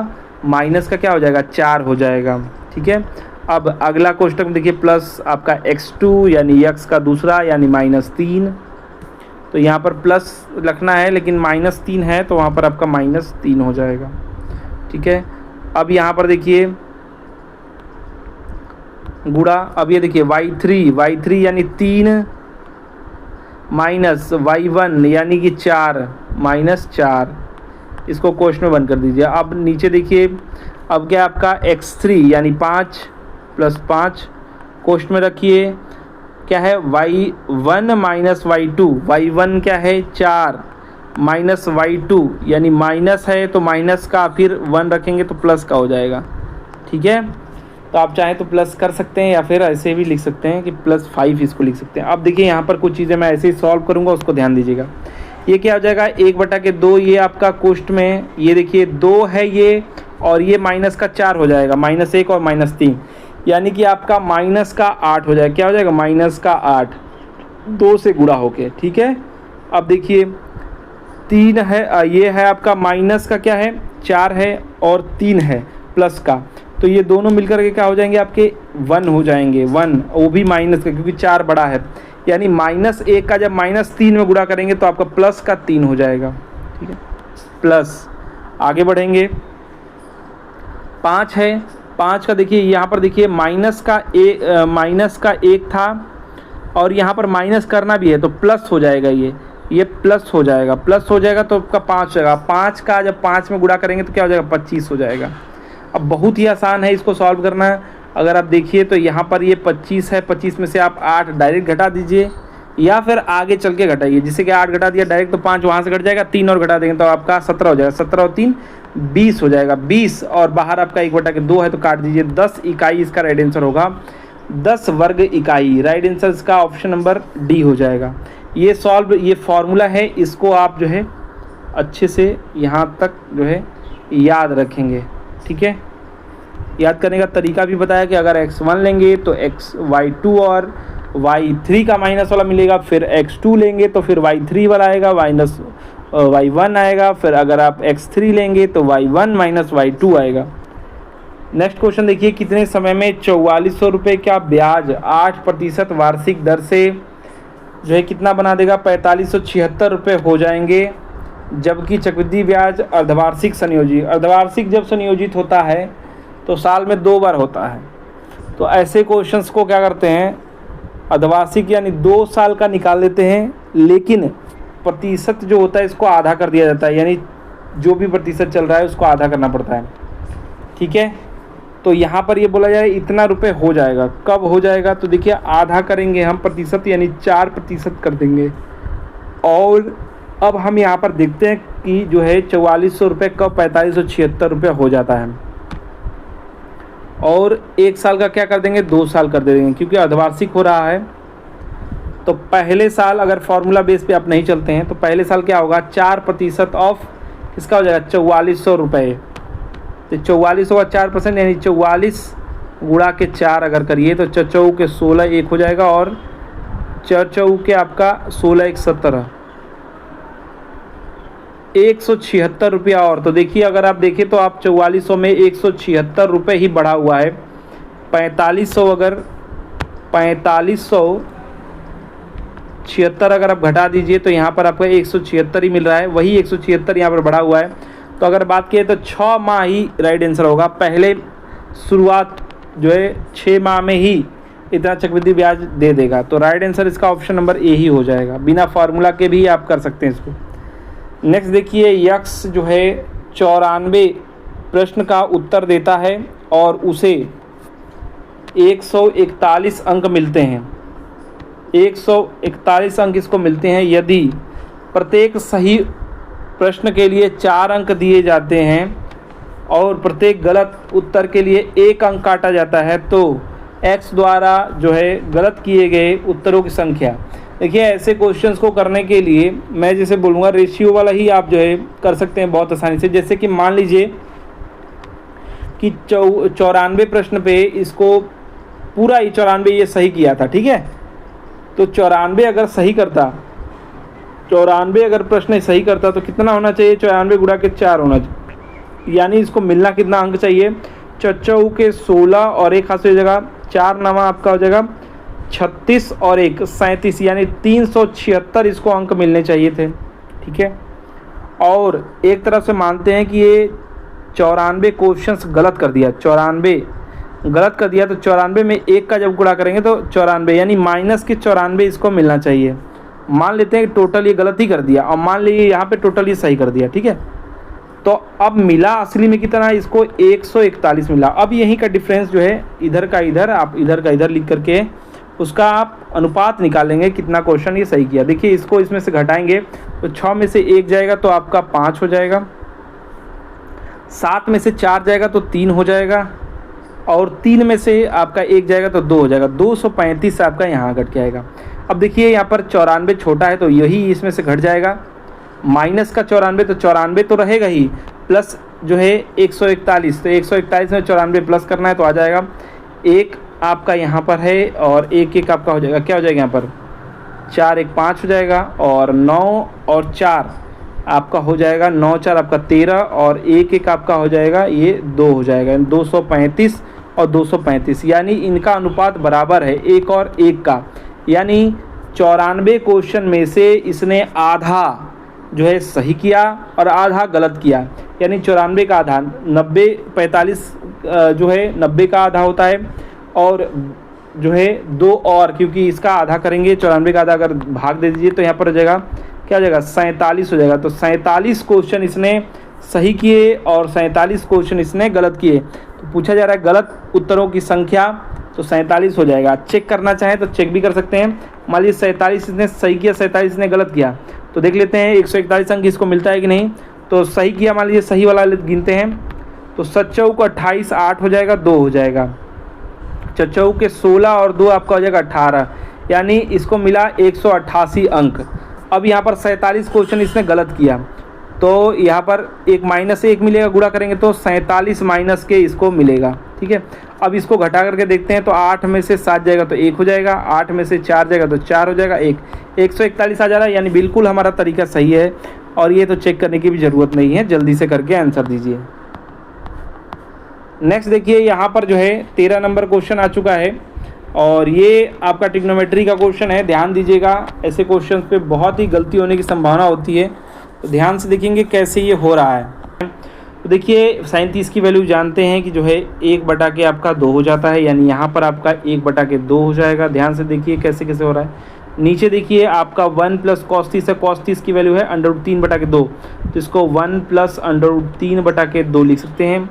माइनस का क्या हो जाएगा 4 हो जाएगा, ठीक है। अब अगला कोष्ठक में देखिए प्लस आपका x2 यानी x का दूसरा यानी -3। तो यहाँ पर प्लस रखना है लेकिन -3 है तो वहाँ पर आपका -3 हो जाएगा, ठीक है। अब यहाँ पर देखिए गुणा, अब ये देखिए y3 यानी 3 माइनस y1 यानी कि 4 -4, इसको कोष्ठ में बंद कर दीजिए। अब नीचे देखिए अब क्या आपका x3 यानी 5 + 5 कोष्ठ में रखिए, क्या है y1 माइनस y2, y1 क्या है 4 माइनस y2 यानी माइनस है तो माइनस का फिर 1 रखेंगे तो प्लस का हो जाएगा, ठीक है। तो आप चाहें तो प्लस कर सकते हैं या फिर ऐसे भी लिख सकते हैं कि +5 इसको लिख सकते हैं। अब देखिए यहाँ पर कुछ चीज़ें मैं ऐसे ही सॉल्व करूँगा, उसको ध्यान दीजिएगा। ये क्या हो जाएगा 1 बटा के 2, ये आपका कोष्ठ में ये देखिए 2 है ये, और ये माइनस का 4 हो जाएगा, -1 और -3 यानी कि आपका माइनस का 8 हो जाएगा। क्या हो जाएगा माइनस का 8 2 से गुणा होके, ठीक है। अब देखिए 3 है, ये है आपका माइनस का क्या है 4 है और 3 है प्लस का, तो ये दोनों मिलकर के क्या हो जाएंगे आपके 1 हो जाएंगे, 1 वो भी माइनस का क्योंकि 4 बड़ा है, यानी -1 का जब -3 में गुणा करेंगे तो आपका प्लस का 3 हो जाएगा, ठीक है। प्लस आगे बढ़ेंगे 5 है, 5 का देखिए यहाँ पर देखिए माइनस का 1 था और यहाँ पर माइनस करना भी है तो प्लस हो जाएगा, ये प्लस हो जाएगा तो आपका 5 हो जाएगा। 5 का जब 5 में गुणा करेंगे तो क्या हो जाएगा 25 हो जाएगा। अब बहुत ही आसान है इसको सॉल्व करना। अगर आप देखिए तो यहाँ पर ये 25 है, 25 में से आप 8 डायरेक्ट घटा दीजिए या फिर आगे चल के घटाइए, जिससे कि 8 घटा दिया डायरेक्ट तो 5 वहाँ से घट जाएगा, 3 और घटा देंगे तो आपका 17 हो जाएगा, 17 और 3 20 हो जाएगा, 20 और बाहर आपका 1 बटा के 2 है तो काट दीजिए, 10 इकाई इसका राइट आंसर होगा, 10 वर्ग इकाई। राइट आंसर इसका ऑप्शन नंबर डी हो जाएगा। ये फॉर्मूला है, इसको आप जो है अच्छे से यहाँ तक जो है याद रखेंगे, ठीक है। याद करने का तरीका भी बताया कि अगर x1 लेंगे तो y2 और y3 का माइनस वाला मिलेगा, फिर x2 लेंगे तो फिर y3 वाला आएगा, माइनस y1 आएगा, फिर अगर आप x3 लेंगे तो y1 माइनस y2 आएगा। नेक्स्ट क्वेश्चन देखिए, कितने समय में 4400 रुपये का ब्याज 8% वार्षिक दर से जो है कितना बना देगा, 4576 रुपये हो जाएंगे, जबकि चक्रवृद्धि ब्याज अर्धवार्षिक संयोजित, अर्धवार्षिक जब संयोजित होता है तो साल में 2 बार होता है। तो ऐसे क्वेश्चंस को क्या करते हैं, अर्धवार्षिक यानी 2 साल का निकाल लेते हैं, लेकिन प्रतिशत जो होता है इसको आधा कर दिया जाता है, यानी जो भी प्रतिशत चल रहा है उसको आधा करना पड़ता है, ठीक है। तो यहाँ पर ये बोला जाए इतना रुपए हो जाएगा, कब हो जाएगा, तो देखिए आधा करेंगे हम प्रतिशत, यानी 4% कर देंगे। और अब हम यहाँ पर देखते हैं कि जो है 4400 रुपये कब 4576 रुपये हो जाता है। और 1 साल का क्या कर देंगे, 2 साल कर देंगे, क्योंकि अर्धवार्षिक हो रहा है। तो पहले साल अगर फॉर्मूला बेस पे आप नहीं चलते हैं तो पहले साल क्या होगा, 4% ऑफ किसका हो जाएगा, 4400 रुपये। तो 4400 का 4% यानी 44 गुणा के 4 अगर करिए तो 4 के 16 1 हो जाएगा, और 4 के आपका 16 1 17, 176 रुपया। और तो देखिए अगर आप देखें तो आप 4400 में 176 रुपये ही बढ़ा हुआ है। 4500 अगर 4576 अगर आप घटा दीजिए तो यहाँ पर आपको 176 ही मिल रहा है, वही 176 यहाँ पर बढ़ा हुआ है। तो अगर बात किए तो 6 माह ही राइट आंसर होगा। पहले शुरुआत जो है 6 माह में ही इतना चक्रवृद्धि ब्याज दे देगा। तो राइट आंसर इसका ऑप्शन नंबर ए ही हो जाएगा, बिना फार्मूला के भी आप कर सकते हैं इसको। नेक्स्ट देखिए, यक्स जो है 94 प्रश्न का उत्तर देता है और उसे 141 अंक मिलते हैं। 141 अंक इसको मिलते हैं यदि प्रत्येक सही प्रश्न के लिए 4 अंक दिए जाते हैं और प्रत्येक गलत उत्तर के लिए 1 अंक काटा जाता है, तो x द्वारा जो है गलत किए गए उत्तरों की संख्या। देखिए ऐसे क्वेश्चंस को करने के लिए मैं जैसे बोलूँगा रेशियो वाला ही आप जो है कर सकते हैं बहुत आसानी से। जैसे कि मान लीजिए कि 94 प्रश्न पे इसको पूरा ही 94 ये सही किया था, ठीक है। तो 94 अगर सही करता, 94 अगर प्रश्न सही करता तो कितना होना चाहिए, 94 गुणा के 4 होना चाहिए, यानी इसको मिलना कितना अंक चाहिए, 4 के 16 और 1 हाथ से हो जाएगा 4 नवा आपका हो जाएगा 36 और 1 37, यानी 376 इसको अंक मिलने चाहिए थे, ठीक है। और एक तरफ से मानते हैं कि ये 94 क्वेश्चंस गलत कर दिया, 94 गलत कर दिया, तो 94 में 1 का जब गुणा करेंगे तो 94 यानी माइनस के 94 इसको मिलना चाहिए। मान लेते हैं कि टोटल ये गलत ही कर दिया और मान लीजिए यहाँ पे टोटल ये सही कर दिया, ठीक है। तो अब मिला असली में कितना, इसको 141 मिला। अब यहीं का डिफरेंस जो है इधर का इधर, आप इधर का इधर लिख करके उसका आप अनुपात निकालेंगे कितना क्वेश्चन ये सही किया। देखिए इसको इसमें से घटाएंगे तो 6 में से 1 जाएगा तो आपका 5 हो जाएगा, 7 में से 4 जाएगा तो 3 हो जाएगा, और 3 में से आपका 1 जाएगा तो 2 हो जाएगा। 235 आपका यहाँ घट के आएगा। अब देखिए यहाँ पर 94 छोटा है तो यही इसमें से घट जाएगा, माइनस का 94 तो 94 तो रहेगा ही, प्लस जो है 141, तो 141 में 94 प्लस करना है तो आ जाएगा 1 आपका यहाँ पर है, और 1 1 आपका हो जाएगा, क्या हो जाएगा यहाँ पर 4 1 5 हो जाएगा, और 9 और 4 आपका हो जाएगा 9 4 आपका 13, और 1 1 आपका हो जाएगा ये 2 हो जाएगा, 235 और 235, यानी इनका अनुपात बराबर है 1 और 1 का। यानी 94 क्वेश्चन में से इसने आधा जो है सही किया और आधा गलत किया, यानी 94 का आधा 90, 45 जो है 90 का आधा होता है, और जो है 2 और, क्योंकि इसका आधा करेंगे 94 का आधा अगर भाग दे दीजिए तो यहाँ पर हो जाएगा क्या हो जाएगा 47 हो जाएगा। तो 47 क्वेश्चन इसने सही किए और 47 क्वेश्चन इसने गलत किए। तो पूछा जा रहा है गलत उत्तरों की संख्या, तो 47 हो जाएगा। चेक करना चाहें तो चेक भी कर सकते हैं। मान लीजिए 47 इसने सही किया, 47 इसने गलत किया, तो देख लेते हैं 141 अंक इसको मिलता है कि नहीं। तो सही किया, मान लीजिए सही वाला गिनते हैं तो 7 को 28 8 हो जाएगा, 2 हो जाएगा, 4 के 16 और 2 आपका हो जाएगा 18, यानी इसको मिला 188 अंक। अब यहाँ पर 47 क्वेश्चन इसने गलत किया, तो यहाँ पर एक माइनस से 1 मिलेगा, गुणा करेंगे तो 47 माइनस के इसको मिलेगा। ठीक है, अब इसको घटा करके देखते हैं, तो 8 में से 7 जाएगा तो 1 हो जाएगा, 8 में से 4 जाएगा तो 4 हो जाएगा, 141 आ जा रहा है। यानी बिल्कुल हमारा तरीका सही है, और ये तो चेक करने की भी ज़रूरत नहीं है, जल्दी से करके आंसर दीजिए। नेक्स्ट देखिए, यहाँ पर जो है 13 नंबर क्वेश्चन आ चुका है, और ये आपका ट्रिग्नोमेट्री का क्वेश्चन है। ध्यान दीजिएगा, ऐसे क्वेश्चन पे बहुत ही गलती होने की संभावना होती है, तो ध्यान से देखेंगे कैसे ये हो रहा है। तो देखिए 37 की वैल्यू जानते हैं कि जो है 1 के आपका 2 हो जाता है, यानी यहाँ पर आपका 1 के 2 हो जाएगा। ध्यान से देखिए कैसे कैसे हो रहा है। नीचे देखिए आपका 1 प्लस cos 30 है, cos 30 की वैल्यू है √3/2, तो इसको 1 प्लस √3/2 लिख सकते हैं।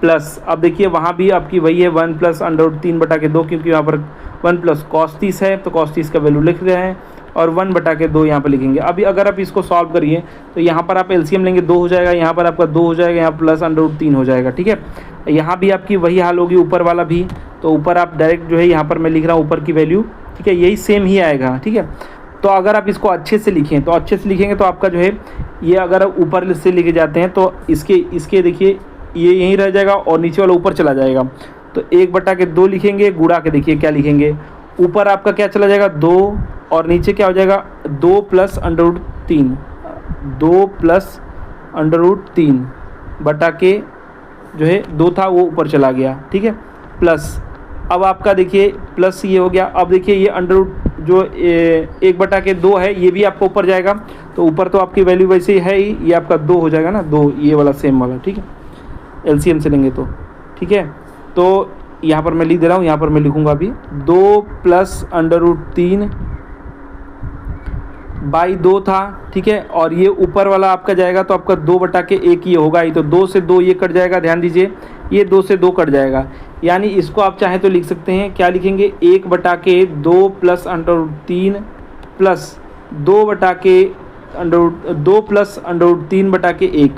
प्लस अब देखिए वहाँ भी आपकी वही है 1 प्लस √3/2, क्योंकि यहाँ पर 1 प्लस cos 30 है, तो cos 30 का वैल्यू लिख रहे हैं, और 1/2 यहाँ पर लिखेंगे। अभी अगर आप इसको सॉल्व करिए तो यहाँ पर आप एलसीएम लेंगे, 2 हो जाएगा, यहाँ पर आपका 2 हो जाएगा, यहाँ प्लस √3 हो जाएगा। ठीक है, यहाँ भी आपकी वही हाल होगी, ऊपर वाला भी, तो ऊपर आप डायरेक्ट जो है यहाँ पर मैं लिख रहा हूँ ऊपर की वैल्यू। ठीक है, यही सेम ही आएगा। ठीक है, तो अगर आप इसको अच्छे से लिखें, तो अच्छे से लिखेंगे तो आपका जो है ये अगर ऊपर से लिखे जाते हैं तो इसके देखिए ये यहीं रह जाएगा और नीचे वाला ऊपर चला जाएगा। तो 1/2 लिखेंगे, गुणा के देखिए क्या लिखेंगे, ऊपर आपका क्या चला जाएगा 2, और नीचे क्या हो जाएगा 2 प्लस √3, 2 प्लस √3 बटा के जो है 2 था वो ऊपर चला गया। ठीक है, प्लस अब आपका देखिए प्लस ये हो गया। अब देखिए ये जो 1/2 है ये भी आपका ऊपर जाएगा, तो ऊपर तो आपकी वैल्यू वैसे ही है ही, ये आपका 2 हो जाएगा ना, 2 ये वाला सेम वाला। ठीक है, एलसीएम से लेंगे तो ठीक है, तो यहाँ पर मैं लिख दे रहा हूँ, यहाँ पर मैं लिखूँगा अभी 2 प्लस √3/2 था। ठीक है, और ये ऊपर वाला आपका जाएगा तो आपका 2/1 ये होगा ही, तो 2 से 2 ये कट जाएगा। ध्यान दीजिए ये 2 से 2 कट जाएगा, यानी इसको आप चाहें तो लिख सकते हैं, क्या लिखेंगे 1/2 प्लस √3 प्लस 2 प्लस √3/1।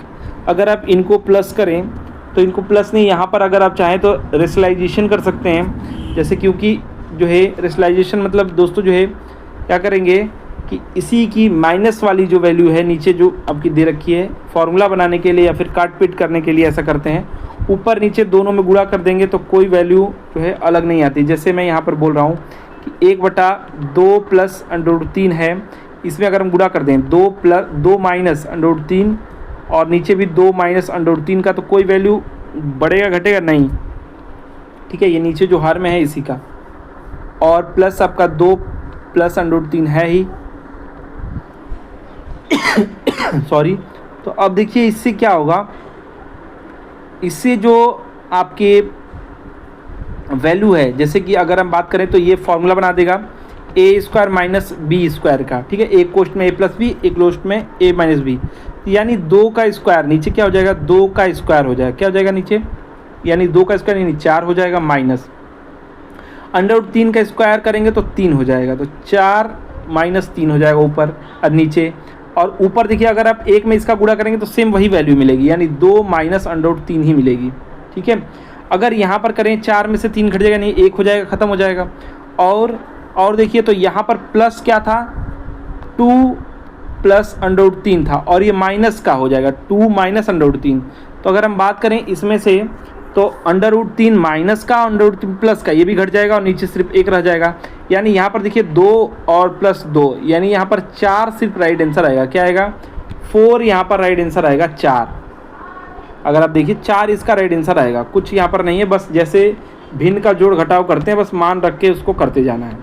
अगर आप इनको प्लस करें तो इनको प्लस नहीं, यहाँ पर अगर आप चाहें तो रेशनलाइजेशन कर सकते हैं, जैसे क्योंकि जो है रेशनलाइजेशन मतलब दोस्तों जो है क्या करेंगे कि इसी की माइनस वाली जो वैल्यू है नीचे जो आपकी दे रखी है फॉर्मूला बनाने के लिए या फिर काट पीट करने के लिए ऐसा करते हैं, ऊपर नीचे दोनों में गुणा कर देंगे तो कोई वैल्यू जो है अलग नहीं आती। जैसे मैं यहाँ पर बोल रहा हूँ कि 1/2 प्लस √3 है, इसमें अगर हम गुणा कर दें 2 माइनस √3 और नीचे भी 2 माइनस √3 का, तो कोई वैल्यू बढ़ेगा घटेगा नहीं। ठीक है, ये नीचे जो हर में है इसी का, और प्लस आपका 2 प्लस √3 है ही सॉरी। तो अब देखिए इससे क्या होगा, इससे जो आपके वैल्यू है, जैसे कि अगर हम बात करें तो ये फॉर्मूला बना देगा a² माइनस b² का। ठीक है, एक कोष्ट में a प्लस बी, एक कोष्ट में a माइनस बी, यानी 2 का स्क्वायर नीचे क्या हो जाएगा 2 का स्क्वायर हो जाएगा, क्या हो जाएगा नीचे, यानी 2 का स्क्वायर यानी 4 हो जाएगा, माइनस √3 का स्क्वायर करेंगे तो 3 हो जाएगा, तो 4 माइनस 3 हो जाएगा ऊपर और नीचे। और ऊपर देखिए अगर आप 1 में इसका गुणा करेंगे तो सेम वही वैल्यू मिलेगी, यानी 2 माइनस √3 ही मिलेगी। ठीक है, अगर यहाँ पर करें 4 में से 3 घट जाएगा, नहीं 1 हो जाएगा, ख़त्म हो जाएगा। और देखिए तो यहाँ पर प्लस क्या था 2 प्लस √3 था, और ये माइनस का हो जाएगा 2 माइनस √3। तो अगर हम बात करें इसमें से तो √3 माइनस का और √3 प्लस का, ये भी घट जाएगा और नीचे सिर्फ 1 रह जाएगा। यानी यहाँ पर देखिए 2 और प्लस 2, यानी यहाँ पर 4 सिर्फ राइट आंसर आएगा। क्या आएगा 4 यहाँ पर राइट आंसर आएगा 4। अगर आप देखिए 4 इसका राइट आंसर आएगा, कुछ यहाँ पर नहीं है, बस जैसे भिन्न का जोड़ घटाव करते हैं बस मान रख के उसको करते जाना है।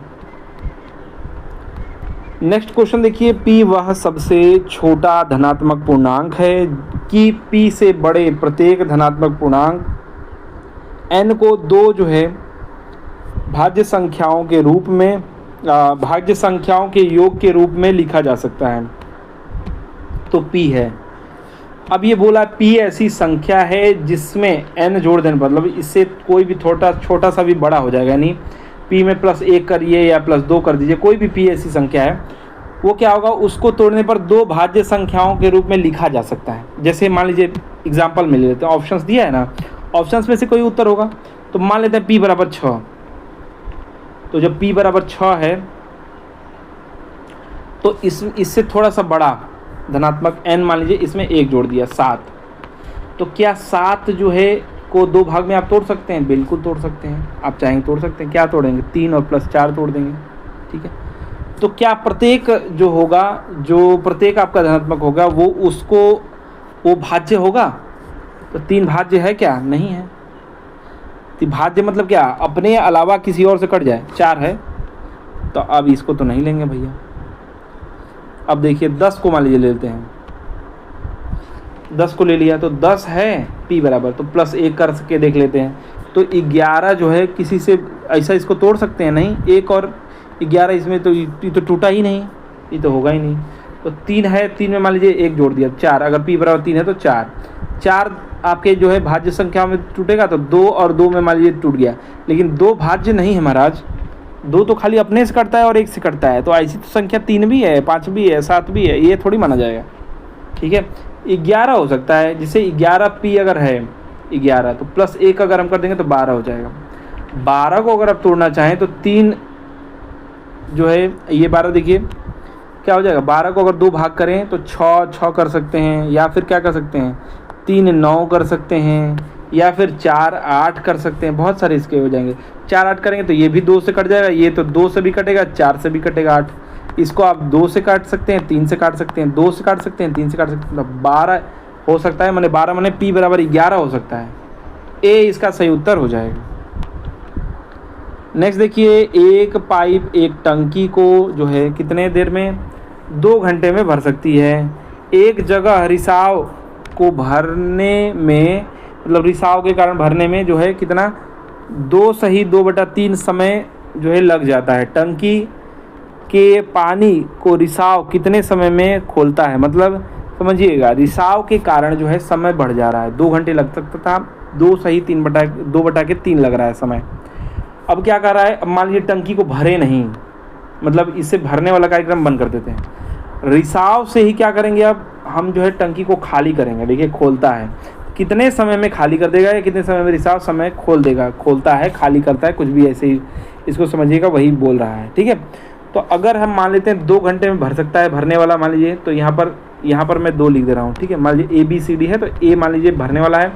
नेक्स्ट क्वेश्चन देखिए, p वह सबसे छोटा धनात्मक पूर्णांक है कि p से बड़े प्रत्येक धनात्मक पूर्णांक n को 2 जो है भाज्य संख्याओं के रूप में भाज्य संख्याओं के योग के रूप में लिखा जा सकता है। तो p है। अब ये बोला p ऐसी संख्या है जिसमें n जोड़ देने पर, मतलब इससे कोई भी छोटा सा भी बड़ा हो जाएगा, यानी p में +1 करिए या +2 कर दीजिए, कोई भी p ऐसी संख्या है वो क्या होगा, उसको तोड़ने पर 2 भाज्य संख्याओं के रूप में लिखा जा सकता है। जैसे मान लीजिए एग्जांपल में ले लेते हैं, ऑप्शंस दिया है ना, ऑप्शंस में से कोई उत्तर होगा, तो मान लेते हैं p = 6। तो जब p = 6 है तो इससे थोड़ा सा बड़ा धनात्मक n मान लीजिए, इसमें 1 जोड़ दिया 7। तो क्या 7 जो है को 2 भाग में आप तोड़ सकते हैं? बिल्कुल तोड़ सकते हैं, आप चाहेंगे तोड़ सकते हैं। क्या तोड़ेंगे? 3 और प्लस 4 तोड़ देंगे, ठीक है। तो क्या प्रत्येक जो होगा, जो प्रत्येक आपका धनात्मक होगा वो भाज्य होगा? तो 3 भाज्य है क्या? नहीं है। तो भाज्य मतलब क्या? अपने अलावा किसी और से कट जाए। 4 है, तो अब इसको तो नहीं लेंगे भैया। अब देखिए 10 को मान लीजिए ले लेते हैं, 10 को ले लिया तो 10 है p बराबर, तो प्लस 1 कर के देख लेते हैं। तो 11 जो है किसी से ऐसा इसको तोड़ सकते हैं? नहीं। 1 और 11 इसमें तो ये तो टूटा ही नहीं, ये तो होगा ही नहीं। तो 3 है, 3 में मान लीजिए 1 जोड़ दिया 4। अगर p बराबर 3 है तो 4 आपके जो है भाज्य संख्या में टूटेगा, तो 2 और 2 में मान लीजिए टूट गया। लेकिन 2 भाज्य नहीं है महाराज, 2 तो खाली अपने से कटता है और 1 से कटता है। तो ऐसी तो संख्या 3 भी है, 5 भी है, 7 भी है, ये थोड़ी माना जाएगा, ठीक है। 11 हो सकता है, जिसे 11p अगर है 11, तो प्लस 1 अगर हम कर देंगे तो 12 हो जाएगा। 12 को अगर आप तोड़ना चाहें तो 3 जो है ये 12 देखिए क्या हो जाएगा। 12 को अगर 2 भाग करें तो 6 कर सकते हैं, या फिर क्या कर सकते हैं 3 9 कर सकते हैं, या फिर 4 8 कर सकते हैं। बहुत सारे इसके हो जाएंगे। 4 8 करेंगे तो ये भी 2 से कट जाएगा, ये तो 2 से भी कटेगा, 4 से भी कटेगा 8। इसको आप 2 से काट सकते हैं, 3 से काट सकते हैं, 2 से काट सकते हैं, 3 से काट सकते हैं, मतलब 12 हो सकता है। मैंने 12 मैंने p बराबर 11 हो सकता है। ए इसका सही उत्तर हो जाएगा। नेक्स्ट देखिए, एक पाइप एक टंकी को जो है कितने देर में? 2 घंटे में भर सकती है। एक जगह रिसाव को भरने में, मतलब रिसाव के कारण भरने में जो है कितना? 2/3 समय जो है लग जाता है। टंकी के पानी को रिसाव कितने समय में खोलता है? मतलब समझिएगा, रिसाव के कारण जो है समय बढ़ जा रहा है। 2 घंटे लग सकता था, 2/3 लग रहा है समय। अब क्या कर रहा है? अब मान लीजिए टंकी को भरे नहीं, मतलब इससे भरने वाला कार्यक्रम बंद कर देते हैं। रिसाव से ही क्या करेंगे? अब हम जो है टंकी को खाली करेंगे। देखिए खोलता है, कितने समय में खाली कर देगा या कितने समय में रिसाव समय खोल देगा? खोलता है, खाली करता है, कुछ भी ऐसे ही इसको समझिएगा, वही बोल रहा है, ठीक है। तो अगर हम मान लेते हैं 2 घंटे में भर सकता है भरने वाला, मान लीजिए, तो यहाँ पर मैं 2 लिख दे रहा हूँ, ठीक है। मान लीजिए ABCD है, तो A मान लीजिए भरने वाला है,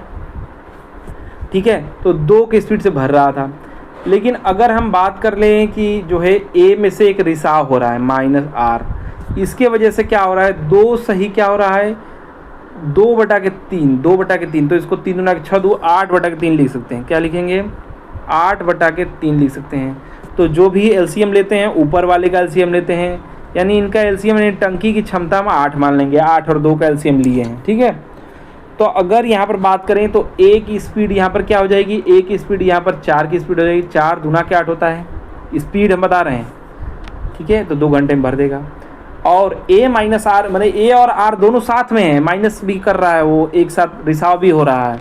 ठीक है। तो 2 के स्पीड से भर रहा था। लेकिन अगर हम बात कर लें कि जो है A में से एक रिसाव हो रहा है -R, इसके वजह से क्या हो रहा है? 2 सही क्या हो रहा है? 2/3, तो इसको 3 गुना 6 2 8/3 लिख सकते हैं। क्या लिखेंगे? 8/3 लिख सकते हैं। तो जो भी एलसीएम लेते हैं, ऊपर वाले का एलसीएम लेते हैं, यानी इनका एलसीएम यानी टंकी की क्षमता में 8 मान लेंगे। 8 और 2 का एलसीएम लिए हैं, ठीक है। तो अगर यहाँ पर बात करें तो A की स्पीड यहाँ पर क्या हो जाएगी? A की स्पीड यहाँ पर 4 की स्पीड हो जाएगी। 4 दूना के 8 होता है, स्पीड हम बता रहे हैं, ठीक है। तो 2 घंटे में भर देगा। और A माइनस R, मतलब A और R दोनों साथ में है, माइनस भी कर रहा है, वो एक साथ रिसाव भी हो रहा है।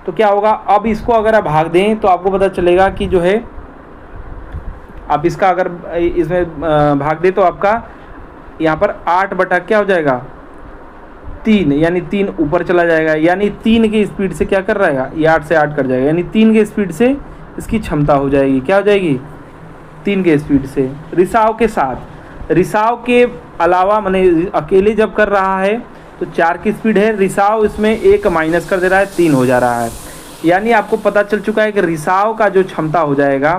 तो क्या होगा? अब इसको अगर आप भाग दें तो आपको पता चलेगा कि जो है, आप इसका अगर इसमें भाग दें तो आपका यहाँ पर 8 बटा क्या हो जाएगा? 3, यानी 3 ऊपर चला जाएगा, यानी 3 की स्पीड से क्या कर रहेगा? ये 8 से 8 कर जाएगा, यानी 3 के स्पीड से इसकी क्षमता हो जाएगी। क्या हो जाएगी? 3 के स्पीड से रिसाव के साथ। रिसाव के अलावा मैंने अकेले जब कर रहा है तो 4 की स्पीड है, रिसाव इसमें 1 माइनस कर दे रहा है, 3 हो जा रहा है। यानी आपको पता चल चुका है कि रिसाव का जो क्षमता हो जाएगा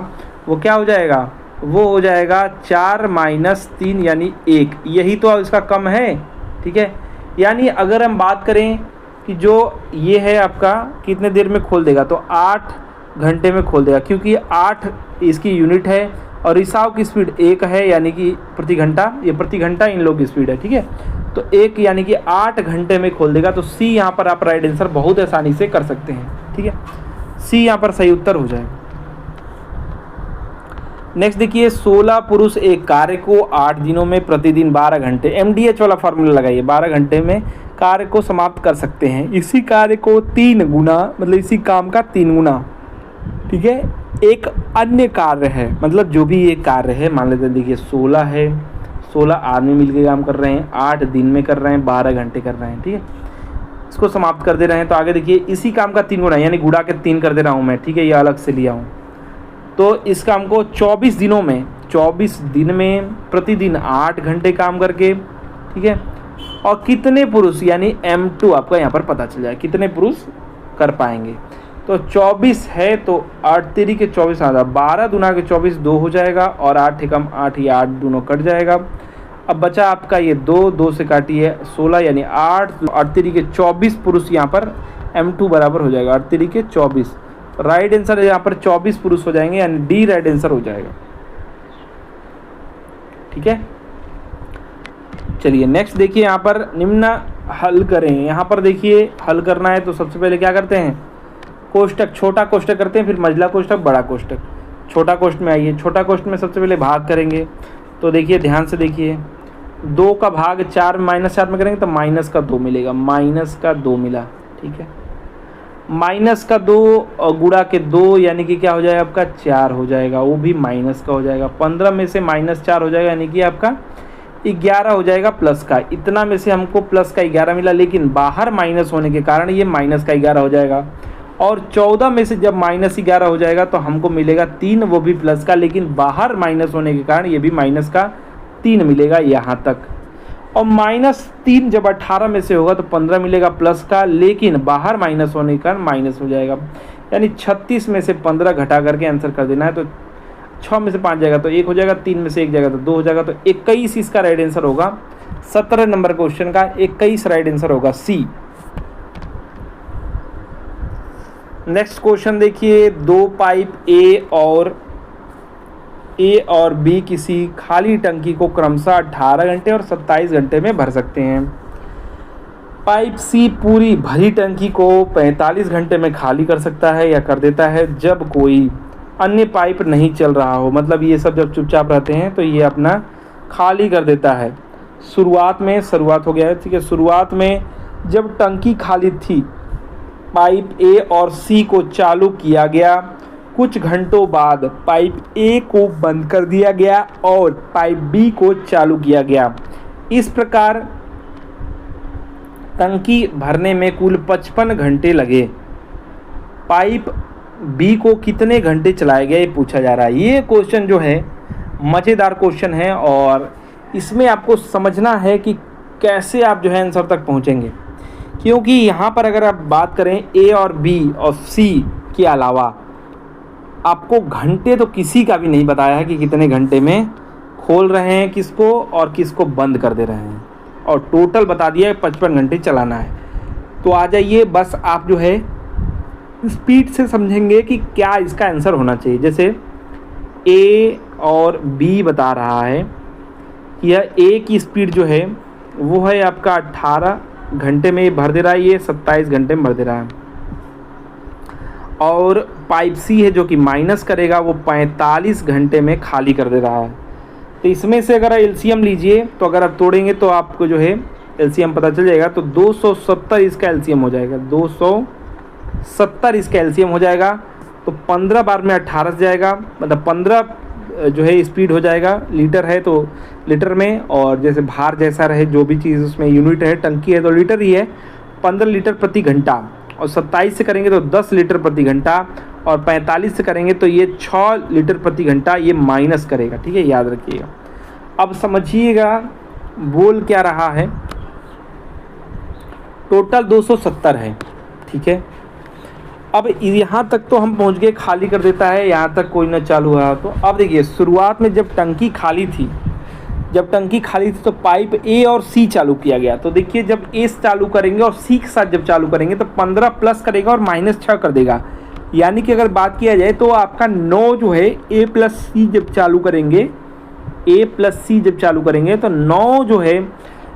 वो क्या हो जाएगा? वो हो जाएगा 4 - 3 यानी 1। यही तो इसका कम है, ठीक है। यानी अगर हम बात करें कि जो ये है आपका कितने देर में खोल देगा, तो 8 घंटे में खोल देगा, क्योंकि 8 इसकी यूनिट है और रिसाव की स्पीड 1 है, यानी कि प्रति घंटा, ये प्रति घंटा इन लोग की स्पीड है, ठीक है। तो 1 यानी कि 8 घंटे में खोल देगा। तो सी यहाँ पर आप राइट आंसर बहुत आसानी से कर सकते हैं, ठीक है। सी यहाँ पर सही उत्तर हो जाएगा। नेक्स्ट देखिए, 16 पुरुष एक कार्य को 8 दिनों में प्रतिदिन 12 घंटे, MDH वाला फार्मूला लगाइए, 12 घंटे में कार्य को समाप्त कर सकते हैं। इसी कार्य को 3 गुना, मतलब इसी काम का 3 गुना, ठीक है, एक अन्य कार्य है, मतलब जो भी ये कार्य है, मान लेते हैं देखिए 16 है, 16 आदमी मिलकर काम कर रहे हैं, 8 दिन में कर रहे हैं, 12 घंटे कर रहे हैं, ठीक है। इसको समाप्त कर दे रहे हैं। तो आगे देखिए, इसी काम का 3 गुना, यानी गुणा के 3 कर दे रहा हूँ मैं, ठीक है, ये अलग से लिया हूँ। तो इस काम को 24 दिनों में 24 दिन में प्रतिदिन 8 घंटे काम करके, ठीक है। और कितने पुरुष यानी M2 आपका यहाँ पर पता चल जाए कितने पुरुष कर पाएंगे। तो 24 है तो 8 तेरी के 24 आता, 12 दूना के 24 2 हो जाएगा और 8 एकम 8 ये 8 दोनों कट जाएगा। अब बचा आपका ये 2 से काटिए 16 यानी 8 तेरी के 24 पुरुष यहाँ पर M2 बराबर हो जाएगा 8 तेरी के 24। राइट आंसर यहाँ पर 24 पुरुष हो जाएंगे यानी डी राइट आंसर हो जाएगा, ठीक है। चलिए नेक्स्ट देखिए, यहाँ पर निम्न हल करें। यहाँ पर देखिए हल करना है तो सबसे पहले क्या करते हैं, कोष्टक, छोटा कोष्टक करते हैं, फिर मझला कोष्टक, बड़ा कोष्टक। छोटा कोष्टक में आइए, छोटा कोष्टक में सबसे पहले भाग करेंगे। तो देखिए ध्यान से देखिए, 2 का भाग 4 -4 में करेंगे तो माइनस का 2 मिलेगा, माइनस का 2 मिला, ठीक है। माइनस का 2 और गुणा के 2 यानी कि क्या हो जाएगा आपका 4 हो जाएगा, वो भी माइनस का हो जाएगा। 15 में से -4 हो जाएगा यानी कि आपका 11 हो जाएगा प्लस का। इतना में से हमको प्लस का 11 मिला, लेकिन बाहर माइनस होने के कारण ये माइनस का 11 हो जाएगा। और 14 में से जब -11 हो जाएगा तो हमको मिलेगा 3, वो भी प्लस का, लेकिन बाहर माइनस होने के कारण ये भी माइनस का 3 मिलेगा यहाँ तक। और -3 जब 18 में से होगा तो 15 मिलेगा प्लस का, लेकिन बाहर माइनस होने के कारण माइनस हो जाएगा। यानी 36 में से 15 घटा करके आंसर कर देना है। तो 6 में से 5 जाएगा तो 1 हो जाएगा, 3 में से 1 जाएगा तो 2 हो जाएगा। तो 21 इसका राइट आंसर होगा। 17 नंबर क्वेश्चन का 21 राइट आंसर होगा सी। नेक्स्ट क्वेश्चन देखिए, 2 पाइप ए और बी किसी खाली टंकी को क्रमशः 18 घंटे और 27 घंटे में भर सकते हैं। पाइप सी पूरी भरी टंकी को 45 घंटे में खाली कर सकता है या कर देता है जब कोई अन्य पाइप नहीं चल रहा हो। मतलब ये सब जब चुपचाप रहते हैं तो ये अपना खाली कर देता है। शुरुआत हो गया है, ठीक है। शुरुआत में जब टंकी खाली थी, पाइप ए और सी को चालू किया गया। कुछ घंटों बाद पाइप ए को बंद कर दिया गया और पाइप बी को चालू किया गया। इस प्रकार टंकी भरने में कुल 55 घंटे लगे। पाइप बी को कितने घंटे चलाया गया, ये पूछा जा रहा है। ये क्वेश्चन जो है मज़ेदार क्वेश्चन है और इसमें आपको समझना है कि कैसे आप जो है आंसर तक पहुँचेंगे। क्योंकि यहाँ पर अगर आप बात करें ए और बी और सी के अलावा आपको घंटे तो किसी का भी नहीं बताया है कि कितने घंटे में खोल रहे हैं किसको और किसको बंद कर दे रहे हैं, और टोटल बता दिया है 55 घंटे चलाना है। तो आ जाइए, बस आप जो है स्पीड से समझेंगे कि क्या इसका आंसर होना चाहिए। जैसे ए और बी बता रहा है कि यह ए की स्पीड जो है वो है आपका 18 घंटे में भर दे रहा है, ये 27 घंटे में भर दे रहा है। और पाइप सी है जो कि माइनस करेगा, वो 45 घंटे में खाली कर दे रहा है। तो इसमें से अगर एलसीएम लीजिए तो अगर आप तोड़ेंगे तो आपको जो है एलसीएम पता चल जाएगा। तो 270 इसका एलसीएम हो जाएगा, 270 इसका एलसीएम हो जाएगा। तो 15 बार में 18 जाएगा, मतलब 15 जो है स्पीड हो जाएगा। लीटर है तो लीटर में, और जैसे भार जैसा रहे जो भी चीज़ उसमें यूनिट है, टंकी है तो लीटर ही है, 15 लीटर प्रति घंटा। और 27 से करेंगे तो 10 लीटर प्रति घंटा, और 45 से करेंगे तो ये 6 लीटर प्रति घंटा ये माइनस करेगा, ठीक है, याद रखिएगा। अब समझिएगा बोल क्या रहा है। टोटल 270 है, ठीक है। अब यहाँ तक तो हम पहुँच गए, खाली कर देता है, यहाँ तक कोई ना चालू हुआ। तो अब देखिए शुरुआत में जब टंकी खाली थी तो पाइप ए और सी चालू किया गया। तो देखिए जब ए चालू करेंगे और सी के साथ जब चालू करेंगे तो 15 प्लस करेगा और -6 कर देगा। यानी कि अगर बात किया जाए तो आपका 9 जो है ए प्लस सी जब चालू करेंगे तो 9 जो है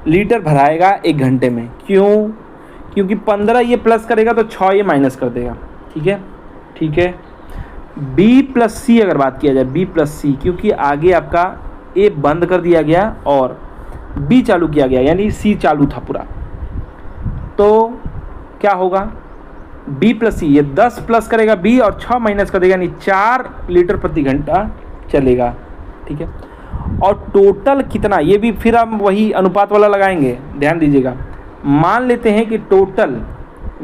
लीटर भराएगा 1 घंटे में। क्यों? क्योंकि 15 ये प्लस करेगा तो 6 ये माइनस कर देगा, ठीक है। बी प्लस सी अगर बात किया जाए, बी प्लस सी, क्योंकि आगे आपका ए बंद कर दिया गया और बी चालू किया गया, यानी सी चालू था पूरा। तो क्या होगा, बी प्लस सी, ये 10 प्लस करेगा बी और 6 माइनस कर देगा, यानी 4 लीटर प्रति घंटा चलेगा, ठीक है। और टोटल कितना, ये भी फिर हम वही अनुपात वाला लगाएंगे, ध्यान दीजिएगा। मान लेते हैं कि टोटल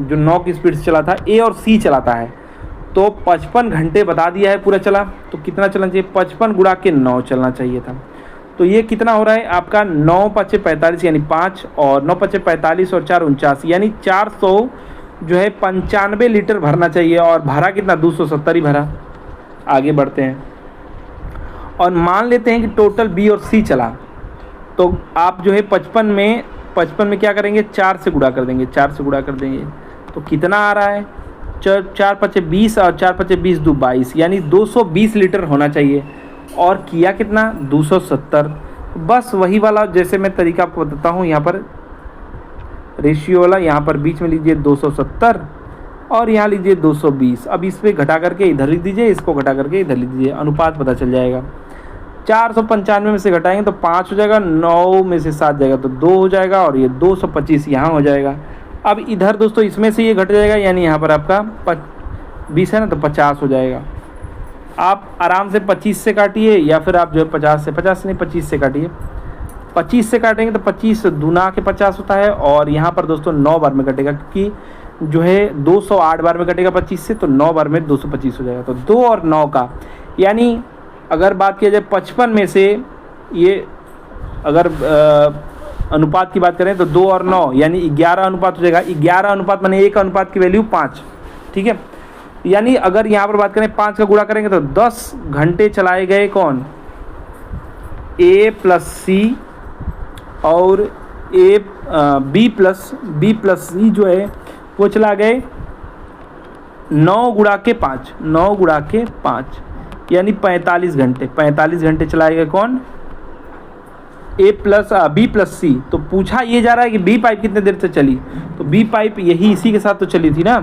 जो 9 की स्पीड से चला था ए और सी चलाता है, तो 55 घंटे बता दिया है पूरा चला, तो कितना चलना चाहिए, 55 गुणा के 9 चलना चाहिए था। तो ये कितना हो रहा है आपका 9 पचे 45 यानी 5 और 9 पचे 45 और 4 49 यानी 400 जो है 95 लीटर भरना चाहिए, और भरा कितना 270 ही भरा। आगे बढ़ते हैं और मान लेते हैं कि टोटल बी और सी चला, तो आप जो है 55 में क्या करेंगे 4 से गुणा कर देंगे, 4 से गुणा कर देंगे तो कितना आ रहा है 4 पचे 20 और 4 पचे 20 दो 22 यानी 220 लीटर होना चाहिए, और किया कितना 270। बस वही वाला जैसे मैं तरीका आपको बताता हूँ, यहाँ पर रेशियो वाला, यहाँ पर बीच में लीजिए 270 और यहाँ लीजिए 220। अब इस पर घटा करके इधर लिख दीजिए, इसको घटा करके इधर लिख दीजिए, अनुपात पता चल जाएगा। 495 में से घटाएंगे तो 5 हो जाएगा, 9 में से 7 जाएगा तो 2 हो जाएगा, और ये 225 यहाँ हो जाएगा। अब इधर दोस्तों इसमें से ये घट जाएगा, यानी यहाँ पर आपका 20 है ना, तो 50 हो जाएगा। आप आराम से 25 से काटिए, या फिर आप जो है 50 नहीं 25 से काटिए। 25 से काटेंगे तो 25 दूना के 50 होता है, और यहाँ पर दोस्तों 9 बार में कटेगा, क्योंकि जो है 208 बार में कटेगा 25 से, तो 9 बार में 225 हो जाएगा। तो 2 और 9 का, यानी अगर बात किया जाए 55 में से, ये अगर अनुपात की बात करें तो 2 और 9 यानी 11 अनुपात हो जाएगा। 11 अनुपात माने 1 अनुपात की वैल्यू 5, ठीक है। यानी अगर यहाँ पर बात करें 5 का गुणा करेंगे तो 10 घंटे चलाए गए कौन, ए प्लस सी, और बी प्लस सी जो है वो चला गए 9 गुणा के 5 यानी 45 घंटे। 45 घंटे चलाए गए कौन, बी प्लस सी। तो पूछा ये जा रहा है कि बी पाइप कितने देर से चली, तो बी पाइप यही इसी के साथ तो चली थी ना।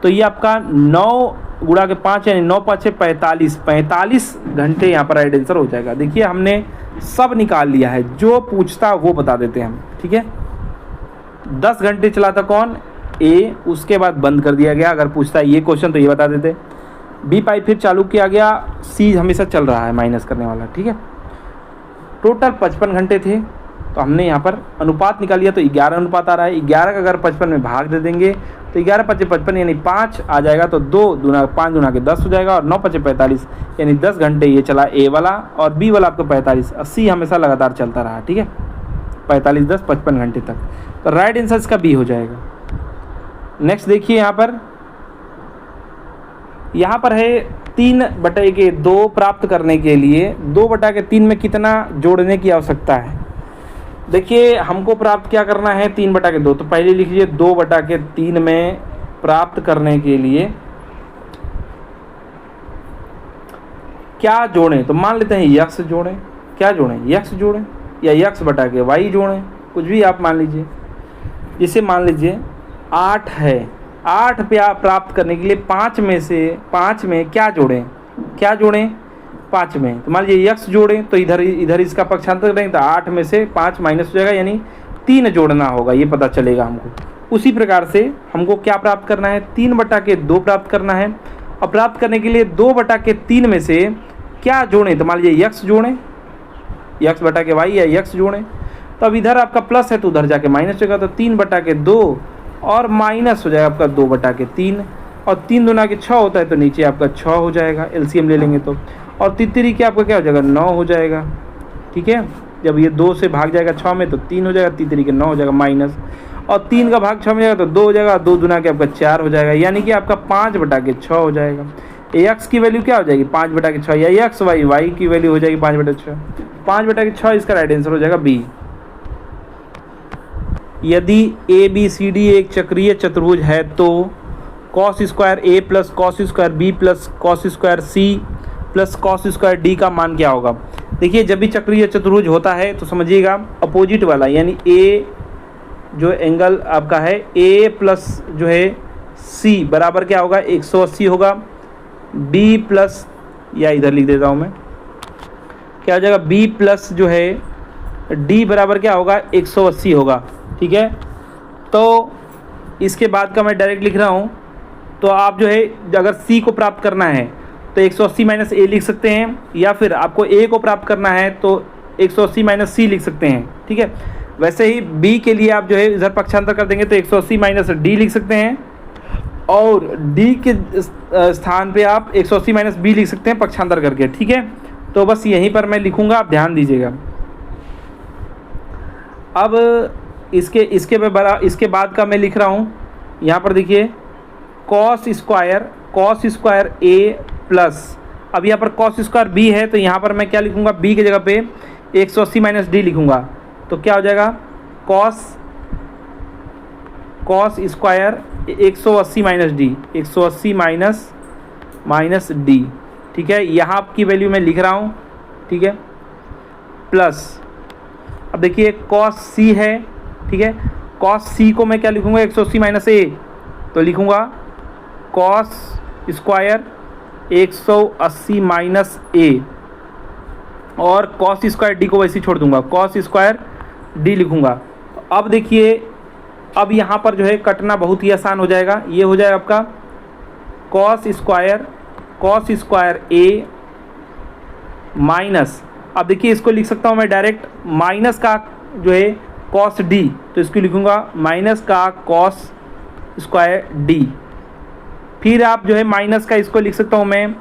तो ये आपका 9 गुणा के 5 यानी 9 पाँचे 45 घंटे यहाँ पर राइट आंसर हो जाएगा। देखिए हमने सब निकाल लिया है, जो पूछता वो बता देते हैं हम, ठीक है। 10 घंटे चला था कौन, ए, उसके बाद बंद कर दिया गया। अगर पूछता है ये क्वेश्चन तो ये बता देते। बी पाइप फिर चालू किया गया, सी हमेशा चल रहा है माइनस करने वाला, ठीक है। टोटल 55 घंटे थे, तो हमने यहाँ पर अनुपात निकाल लिया, तो 11 अनुपात आ रहा है। 11 का अगर 55 में भाग दे देंगे तो 11 पचे 55 यानी 5 आ जाएगा, तो 2 दूना 5 दूना के 10 हो जाएगा, और 9 पचे 45 यानी 10 घंटे ये चला ए वाला, और बी वाला आपको 45। 80 हमेशा लगातार चलता रहा, ठीक है। 45 10 55 घंटे तक, तो राइट आंसर इसका बी हो जाएगा। नेक्स्ट देखिए यहाँ पर है 3/2 प्राप्त करने के लिए 2/3 में कितना जोड़ने की आवश्यकता है। देखिए हमको प्राप्त क्या करना है 3/2, तो पहले लिख लीजिए 2/3 में प्राप्त करने के लिए क्या जोड़ें। तो मान लेते हैं यक्स जोड़ें, क्या जोड़ें, यक्स जोड़ें या x/y जोड़ें, कुछ भी आप मान लीजिए। इसे मान लीजिए 8 है, 8 पे आप प्राप्त करने के लिए 5 में क्या जोड़ें 5 में, तो मान लीजिए x जोड़ें, तो इधर इसका पक्षांतर करेंगे तो 8 में से 5 माइनस हो जाएगा, यानी 3 जोड़ना होगा, ये पता चलेगा हमको। उसी प्रकार से हमको क्या प्राप्त करना है 3/2 प्राप्त करना है, और प्राप्त करने के लिए 2/3 में से क्या जोड़ें, तो मान लीजिए x जोड़ें, x/y या x जोड़ें। तो अब इधर आपका प्लस है तो उधर जाके माइनस होगा, तो 3/2 और माइनस हो जाएगा आपका 2/3, और 3 दूना के 6 होता है, तो नीचे आपका 6 हो जाएगा, एलसीएम ले लेंगे तो, और 3 के आपका क्या हो जाएगा 9 हो जाएगा, ठीक है। जब ये 2 से भाग जाएगा 6 में तो 3 हो जाएगा, 3 के 9 हो जाएगा माइनस, और 3 का भाग 6 में जाएगा तो 2 हो जाएगा, 2 दूना के आपका 4 हो जाएगा, यानी कि आपका 5/6 हो जाएगा। एक्स की वैल्यू क्या हो जाएगी 5/6, या एक्स वाई की वैल्यू हो जाएगी 5/6, 5/6 इसका राइट आंसर हो जाएगा बी। यदि ए बी सी डी एक चक्रीय चतुर्भुज है तो cos square A plus cos square B plus cos square C plus cos square D का मान क्या होगा। देखिए जब भी चक्रीय चतुर्भुज होता है तो समझिएगा अपोजिट वाला, यानी ए जो एंगल आपका है ए प्लस जो है सी बराबर क्या होगा 180 होगा, बी प्लस, या इधर लिख देता हूँ मैं, क्या हो जाएगा बी प्लस जो है डी बराबर क्या होगा 180 होगा, ठीक है। तो इसके बाद का मैं डायरेक्ट लिख रहा हूँ, तो आप जो है अगर सी को प्राप्त करना है तो 180 माइनस ए लिख सकते हैं, या फिर आपको ए को प्राप्त करना है तो 180 माइनस सी लिख सकते हैं, ठीक है। वैसे ही बी के लिए आप जो है इधर पक्षांतर कर देंगे तो 180 माइनस डी लिख सकते हैं, और डी के स्थान पे आप 180 माइनस बी लिख सकते हैं पक्षांतर करके, ठीक है। तो बस यहीं पर मैं लिखूँगा, आप ध्यान दीजिएगा। अब इसके बाद का मैं लिख रहा हूँ, यहाँ पर देखिए कॉस स्क्वायर ए प्लस, अब यहाँ पर कॉस स्क्वायर बी है, तो यहाँ पर मैं क्या लिखूँगा, बी की जगह पे 180 माइनस डी लिखूँगा। तो क्या हो जाएगा, cos square 180 minus D, 180 minus D, ठीक है। यहाँ आपकी वैल्यू मैं लिख रहा हूँ, ठीक है, प्लस अब देखिए कॉस सी है, ठीक है। कॉस सी को मैं क्या लिखूँगा, 180 माइनस ए, तो लिखूँगा कॉस स्क्वायर 180 माइनस ए, और कॉस स्क्वायर डी को वैसे ही छोड़ दूंगा, कॉस स्क्वायर डी लिखूँगा। अब देखिए, अब यहाँ पर जो है कटना बहुत ही आसान हो जाएगा। ये हो जाएगा आपका कॉस स्क्वायर ए माइनस, अब देखिए इसको लिख सकता हूँ मैं डायरेक्ट, माइनस का जो है कॉस डी, तो इसको लिखूँगा माइनस का कॉस स्क्वायर डी। फिर आप जो है माइनस का इसको लिख सकता हूँ मैं,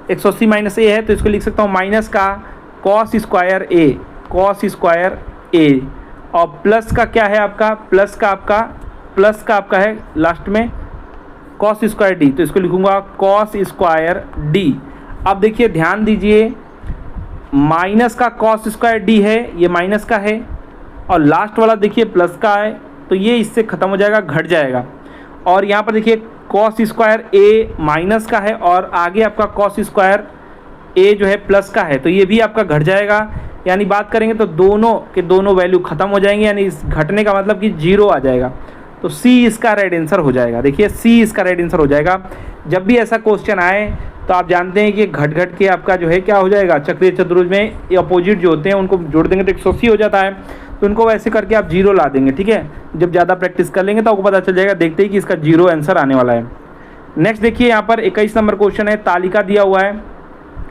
180 माइनस ए है तो इसको लिख सकता हूँ माइनस का कॉस स्क्वायर ए, और प्लस का क्या है आपका, प्लस का आपका है लास्ट में कॉस स्क्वायर डी, तो इसको लिखूँगा कॉस स्क्वायर डी। अब देखिए ध्यान दीजिए, माइनस का कॉस स्क्वायर डी है, ये माइनस का है, और लास्ट वाला देखिए प्लस का है, तो ये इससे ख़त्म हो जाएगा, घट जाएगा। और यहाँ पर देखिए कॉस स्क्वायर ए माइनस का है, और आगे आपका कॉस स्क्वायर ए जो है प्लस का है, तो ये भी आपका घट जाएगा। यानी बात करेंगे तो दोनों के दोनों वैल्यू ख़त्म हो जाएंगे, यानी इस घटने का मतलब कि 0 आ जाएगा। तो सी इसका राइट आंसर हो जाएगा। देखिए सी इसका राइट आंसर हो जाएगा। जब भी ऐसा क्वेश्चन आए तो आप जानते हैं कि घट के आपका जो है क्या हो जाएगा, चक्रीय चतुर्भुज में अपोजिट जो होते हैं उनको जोड़ देंगे तो 180 हो जाता है, तो उनको वैसे करके आप 0 ला देंगे, ठीक है। जब ज़्यादा प्रैक्टिस कर लेंगे तो आपको पता चल जाएगा, देखते ही कि इसका 0 आंसर आने वाला है। नेक्स्ट देखिए, यहाँ पर 21 नंबर क्वेश्चन है, तालिका दिया हुआ है,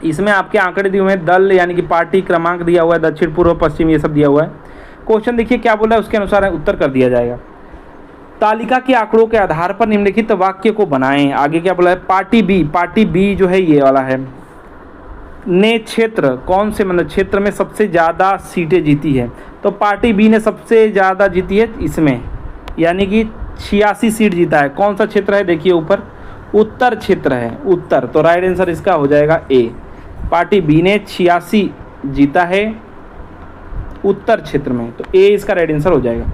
इसमें आपके आंकड़े दिए हुए हैं, दल यानी कि पार्टी क्रमांक दिया हुआ है, दक्षिण पूर्व पश्चिम ये सब दिया हुआ है। क्वेश्चन देखिए क्या बोला है, उसके अनुसार उत्तर कर दिया जाएगा। तालिका के आंकड़ों के आधार पर निम्नलिखित वाक्य को बनाएं। आगे क्या बोला है, पार्टी बी जो है ये वाला है, ने क्षेत्र कौन से मतलब क्षेत्र में सबसे ज़्यादा सीटें जीती है, तो पार्टी बी ने सबसे ज़्यादा जीती है इसमें, यानी कि 86 सीट जीता है। कौन सा क्षेत्र है, देखिए ऊपर उत्तर क्षेत्र है, उत्तर, तो राइट आंसर इसका हो जाएगा ए। पार्टी बी ने 86 जीता है उत्तर क्षेत्र में, तो ए इसका राइट आंसर हो जाएगा।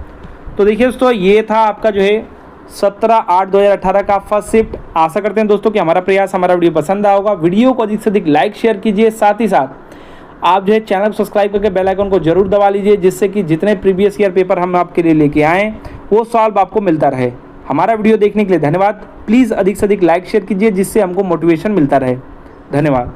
तो देखिए दोस्तों, ये था आपका जो है 17/8/2018 का फर्स्ट शिफ्ट। आशा करते हैं दोस्तों कि हमारा प्रयास, हमारा वीडियो पसंद आया होगा। वीडियो को अधिक से अधिक लाइक शेयर कीजिए, साथ ही साथ आप जो है चैनल को सब्सक्राइब करके बेल आइकन को जरूर दबा लीजिए, जिससे कि जितने प्रीवियस ईयर पेपर हम आपके लिए लेके आएँ वो सॉल्व आपको मिलता रहे। हमारा वीडियो देखने के लिए धन्यवाद। प्लीज़ अधिक से अधिक लाइक शेयर कीजिए, जिससे हमको मोटिवेशन मिलता रहे। धन्यवाद।